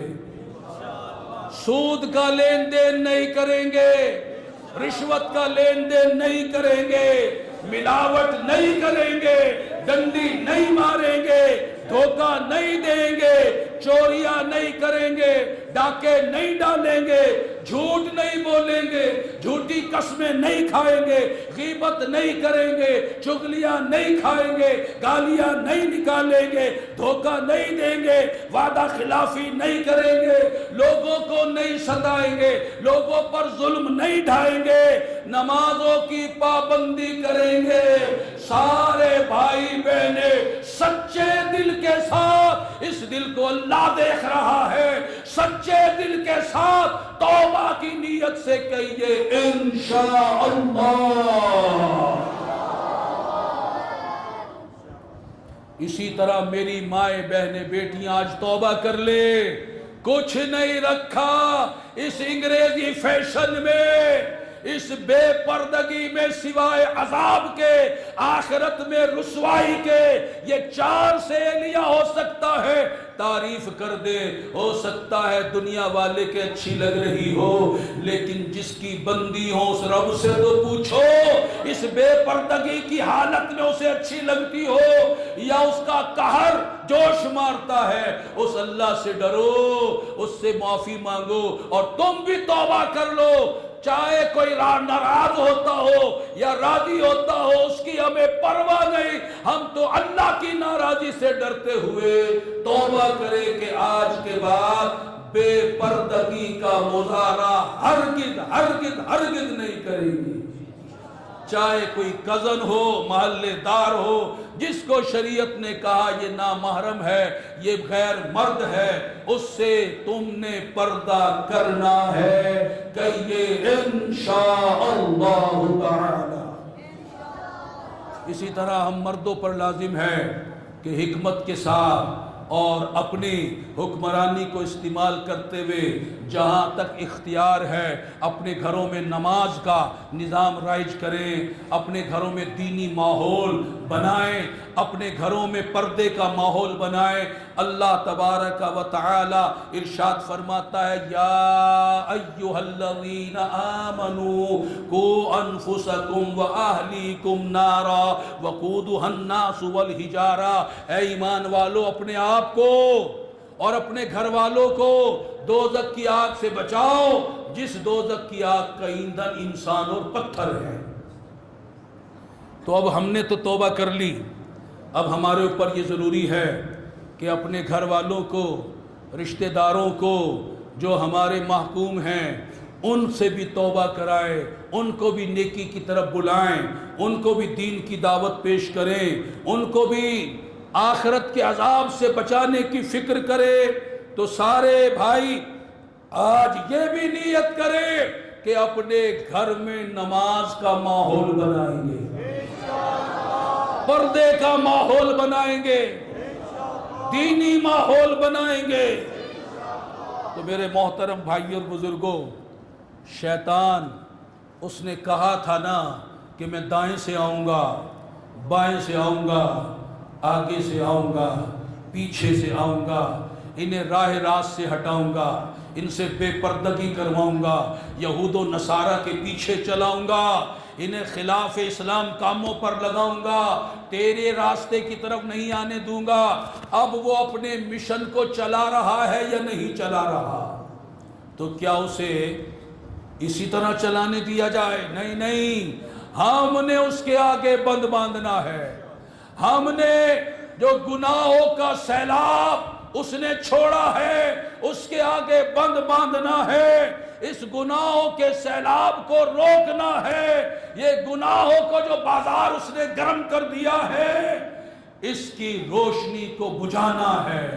سود کا لین دین نہیں کریں گے، رشوت کا لین دین نہیں کریں گے، ملاوٹ نہیں کریں گے، ڈنڈی نہیں ماریں گے، دھوکہ نہیں دیں گے، چوریاں نہیں کریں گے، ڈاکے نہیں ڈالیں گے، جھوٹ نہیں بولیں گے، جھوٹی قسمیں نہیں کھائیں گے، غیبت نہیں کریں گے، چغلیاں نہیں کھائیں گے، گالیاں نہیں نکالیں گے، دھوکہ نہیں دیں گے، وعدہ خلافی نہیں کریں گے، لوگوں کو نہیں ستائیں گے، لوگوں پر ظلم نہیں ڈھائیں گے، نمازوں کی پابندی کریں گے۔ سارے بھائی بہنیں سچے دل کے ساتھ، اس دل کو اللہ دیکھ رہا ہے، سچے دل کے ساتھ توبہ کی نیت سے کہیے انشاءاللہ۔ اسی طرح میری مائیں بہنیں بیٹیاں آج توبہ کر لے، کچھ نہیں رکھا اس انگریزی فیشن میں، اس بے پردگی میں سوائے عذاب کے، آخرت میں رسوائی کے، یہ 4 سے لیا ہو سکتا ہے تعریف کر دے، ہو سکتا ہے دنیا والے کے اچھی لگ رہی ہو، لیکن جس کی بندی ہو اس رب سے تو پوچھو اس بے پردگی کی حالت میں اسے اچھی لگتی ہو یا اس کا قہر جوش مارتا ہے؟ اس اللہ سے ڈرو، اس سے معافی مانگو اور تم بھی توبہ کر لو۔ چاہے کوئی ناراض ہوتا ہو یا راضی ہوتا ہو، اس کی ہمیں پرواہ نہیں، ہم تو اللہ کی ناراضی سے ڈرتے ہوئے توبہ کرے کہ آج کے بعد بے پردگی کا مظاہرہ ہرگز ہرگز ہرگز نہیں کریں گے۔ چاہے کوئی کزن ہو، محلے دار ہو، جس کو شریعت نے کہا یہ نامحرم ہے، یہ غیر مرد ہے، اس سے تم نے پردہ کرنا ہے، کہیے انشاءاللہ تعالی۔ اسی طرح ہم مردوں پر لازم ہے کہ حکمت کے ساتھ اور اپنی حکمرانی کو استعمال کرتے ہوئے جہاں تک اختیار ہے اپنے گھروں میں نماز کا نظام رائج کریں، اپنے گھروں میں دینی ماحول بنائیں، اپنے گھروں میں پردے کا ماحول بنائیں۔ اللہ تبارک و تعالی ارشاد فرماتا ہے یا ایھا الذین آمنوا قوا انفسکم واہلیکم نارا وقودھا الناس والحجارہ، اے ایمان والو اپنے آپ کو اور اپنے گھر والوں کو دوزخ کی آگ سے بچاؤ، جس دوزخ کی آگ کا ایندھن انسان اور پتھر ہے۔ تو اب ہم نے تو توبہ کر لی، اب ہمارے اوپر یہ ضروری ہے کہ اپنے گھر والوں کو، رشتہ داروں کو جو ہمارے محکوم ہیں ان سے بھی توبہ کرائیں، ان کو بھی نیکی کی طرف بلائیں، ان کو بھی دین کی دعوت پیش کریں، ان کو بھی آخرت کے عذاب سے بچانے کی فکر کرے۔ تو سارے بھائی آج یہ بھی نیت کریں کہ اپنے گھر میں نماز کا ماحول بنائیں گے، پردے کا ماحول بنائیں گے، دینی ماحول بنائیں گے۔ تو میرے محترم بھائی اور بزرگوں، شیطان اس نے کہا تھا نا کہ میں دائیں سے آؤں گا، بائیں سے آؤں گا، آگے سے آؤں گا، پیچھے سے آؤں گا، انہیں راہ راست سے ہٹاؤں گا، ان سے بے پردگی کرواؤں گا، یہود و نصارہ کے پیچھے چلاؤں گا، انہیں خلاف اسلام کاموں پر لگاؤں گا، تیرے راستے کی طرف نہیں آنے دوں گا۔ اب وہ اپنے مشن کو چلا رہا ہے یا نہیں چلا رہا؟ تو کیا اسے اسی طرح چلانے دیا جائے؟ نہیں نہیں، ہم نے اس کے آگے بند باندھنا ہے۔ ہم نے جو گناہوں کا سیلاب اس نے چھوڑا ہے اس کے آگے بند باندھنا ہے، اس گناہوں کے سیلاب کو روکنا ہے، یہ گناہوں کو جو بازار اس نے گرم کر دیا ہے اس کی روشنی کو بجھانا ہے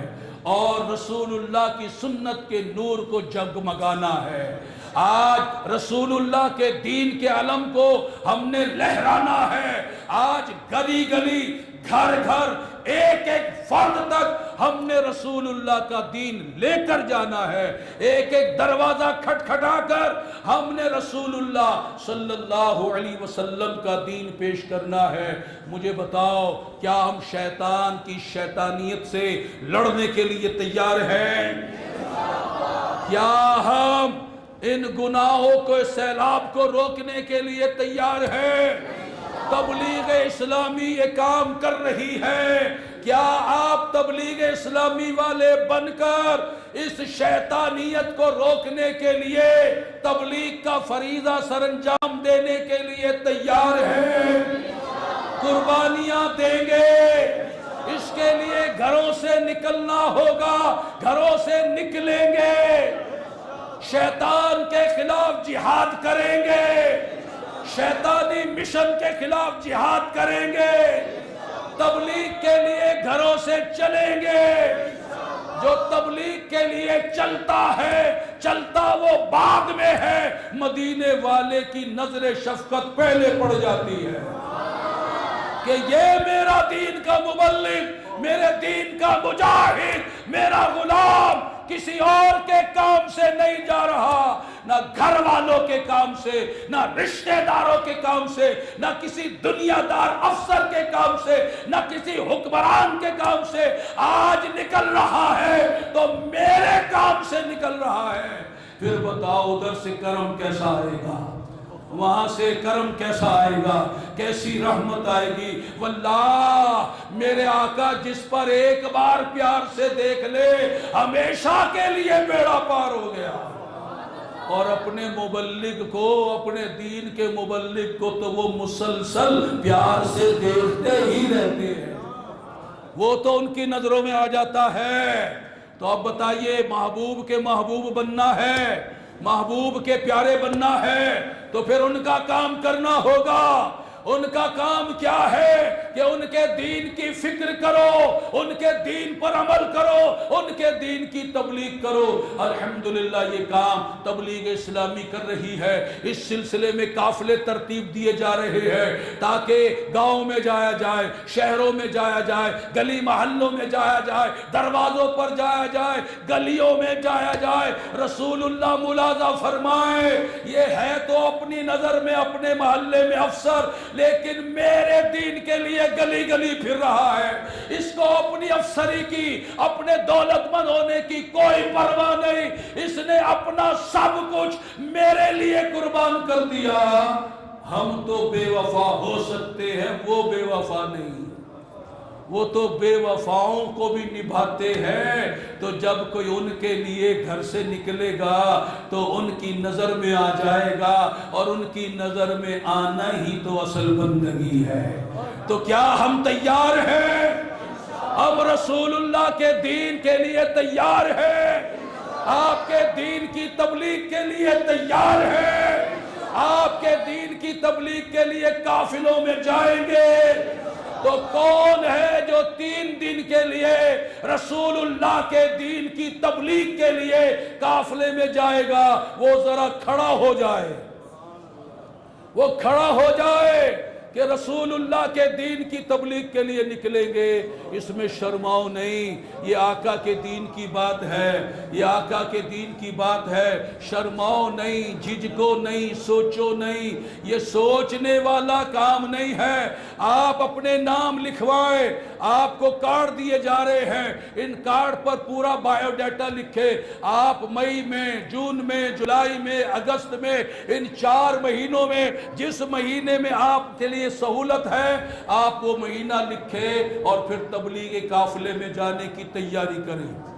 اور رسول اللہ کی سنت کے نور کو جگمگانا ہے۔ آج رسول اللہ کے دین کے علم کو ہم نے لہرانا ہے۔ آج گلی گلی، گھر گھر، ایک ایک فرد تک ہم نے رسول اللہ کا دین لے کر جانا ہے۔ ایک ایک دروازہ کھٹکھٹا کر ہم نے رسول اللہ صلی اللہ علیہ وسلم کا دین پیش کرنا ہے۔ مجھے بتاؤ، کیا ہم شیطان کی شیطانیت سے لڑنے کے لیے تیار ہیں؟ کیا ہم ان گناہوں کو، سیلاب کو روکنے کے لیے تیار ہیں؟ تبلیغ اسلامی یہ کام کر رہی ہے، کیا آپ تبلیغ اسلامی والے بن کر اس شیطانیت کو روکنے کے لیے تبلیغ کا فریضہ سر انجام دینے کے لیے تیار ہیں؟ قربانیاں دیں گے؟ اس کے لیے گھروں سے نکلنا ہوگا، گھروں سے نکلیں گے، شیطان کے خلاف جہاد کریں گے، شیطانی مشن کے خلاف جہاد کریں گے، تبلیغ کے لیے گھروں سے چلیں گے۔ جو تبلیغ کے لیے چلتا ہے، چلتا وہ بعد میں ہے، مدینے والے کی نظر شفقت پہلے پڑ جاتی ہے کہ یہ میرا دین کا مبلغ، میرے دین کا مجاہد، میرا غلام کسی اور کے کام سے نہیں جا رہا، نہ گھر والوں کے کام سے، نہ رشتہ داروں کے کام سے، نہ کسی دنیا دار افسر کے کام سے، نہ کسی حکمران کے کام سے آج نکل رہا ہے تو میرے کام سے نکل رہا ہے۔ پھر بتاؤ ادھر سے کرم کیسا آئے گا، وہاں سے کرم کیسا آئے گا، کیسی رحمت آئے گی۔ واللہ میرے آقا جس پر ایک بار پیار سے دیکھ لے ہمیشہ کے لیے بیڑا پار ہو گیا۔ اور اپنے مبلغ کو، اپنے دین کے مبلغ کو تو وہ مسلسل پیار سے دیکھتے ہی رہتے ہیں، وہ تو ان کی نظروں میں آ جاتا ہے۔ تو اب بتائیے، محبوب کے محبوب بننا ہے، محبوب کے پیارے بننا ہے تو پھر ان کا کام کرنا ہوگا۔ ان کا کام کیا ہے کہ ان کے دین کی فکر کرو، ان کے دین پر عمل کرو، ان کے دین کی تبلیغ کرو۔ الحمدللہ یہ کام تبلیغ اسلامی کر رہی ہے۔ اس سلسلے میں قافلے ترتیب دیے جا رہے ہیں تاکہ گاؤں میں جایا جائے، شہروں میں جایا جائے، گلی محلوں میں جایا جائے، دروازوں پر جایا جائے، گلیوں میں جایا جائے۔ رسول اللہ ملاحظہ فرمائے، یہ ہے تو اپنی نظر میں اپنے محلے میں افسر، لیکن میرے دین کے لیے گلی گلی پھر رہا ہے۔ اس کو اپنی افسری کی، اپنے دولت مند ہونے کی کوئی پرواہ نہیں، اس نے اپنا سب کچھ میرے لیے قربان کر دیا۔ ہم تو بے وفا ہو سکتے ہیں، وہ بے وفا نہیں، وہ تو بے وفاؤں کو بھی نبھاتے ہیں۔ تو جب کوئی ان کے لیے گھر سے نکلے گا تو ان کی نظر میں آ جائے گا، اور ان کی نظر میں آنا ہی تو اصل بندگی ہے۔ تو کیا ہم تیار ہیں؟ ہم رسول اللہ کے دین کے لیے تیار ہیں؟ آپ کے دین کی تبلیغ کے لیے تیار ہیں؟ آپ کے دین کی تبلیغ کے لیے قافلوں میں جائیں گے؟ تو کون ہے جو 3 دن کے لیے رسول اللہ کے دین کی تبلیغ کے لیے قافلے میں جائے گا؟ وہ ذرا کھڑا ہو جائے، وہ کھڑا ہو جائے کہ رسول اللہ کے دین کی تبلیغ کے لیے نکلیں گے۔ اس میں شرماؤ نہیں، یہ آقا کے دین کی بات ہے، یہ آقا کے دین کی بات ہے۔ شرماؤ نہیں، جھجکو نہیں، سوچو نہیں، یہ سوچنے والا کام نہیں ہے۔ آپ اپنے نام لکھوائے، آپ کو کارڈ دیے جا رہے ہیں، ان کارڈ پر پورا بایو ڈیٹا لکھے۔ آپ مئی میں، جون میں، جولائی میں، اگست میں، ان 4 مہینوں میں جس مہینے میں آپ کے لیے سہولت ہے آپ وہ مہینہ لکھیں اور پھر تبلیغ قافلے میں جانے کی تیاری کریں۔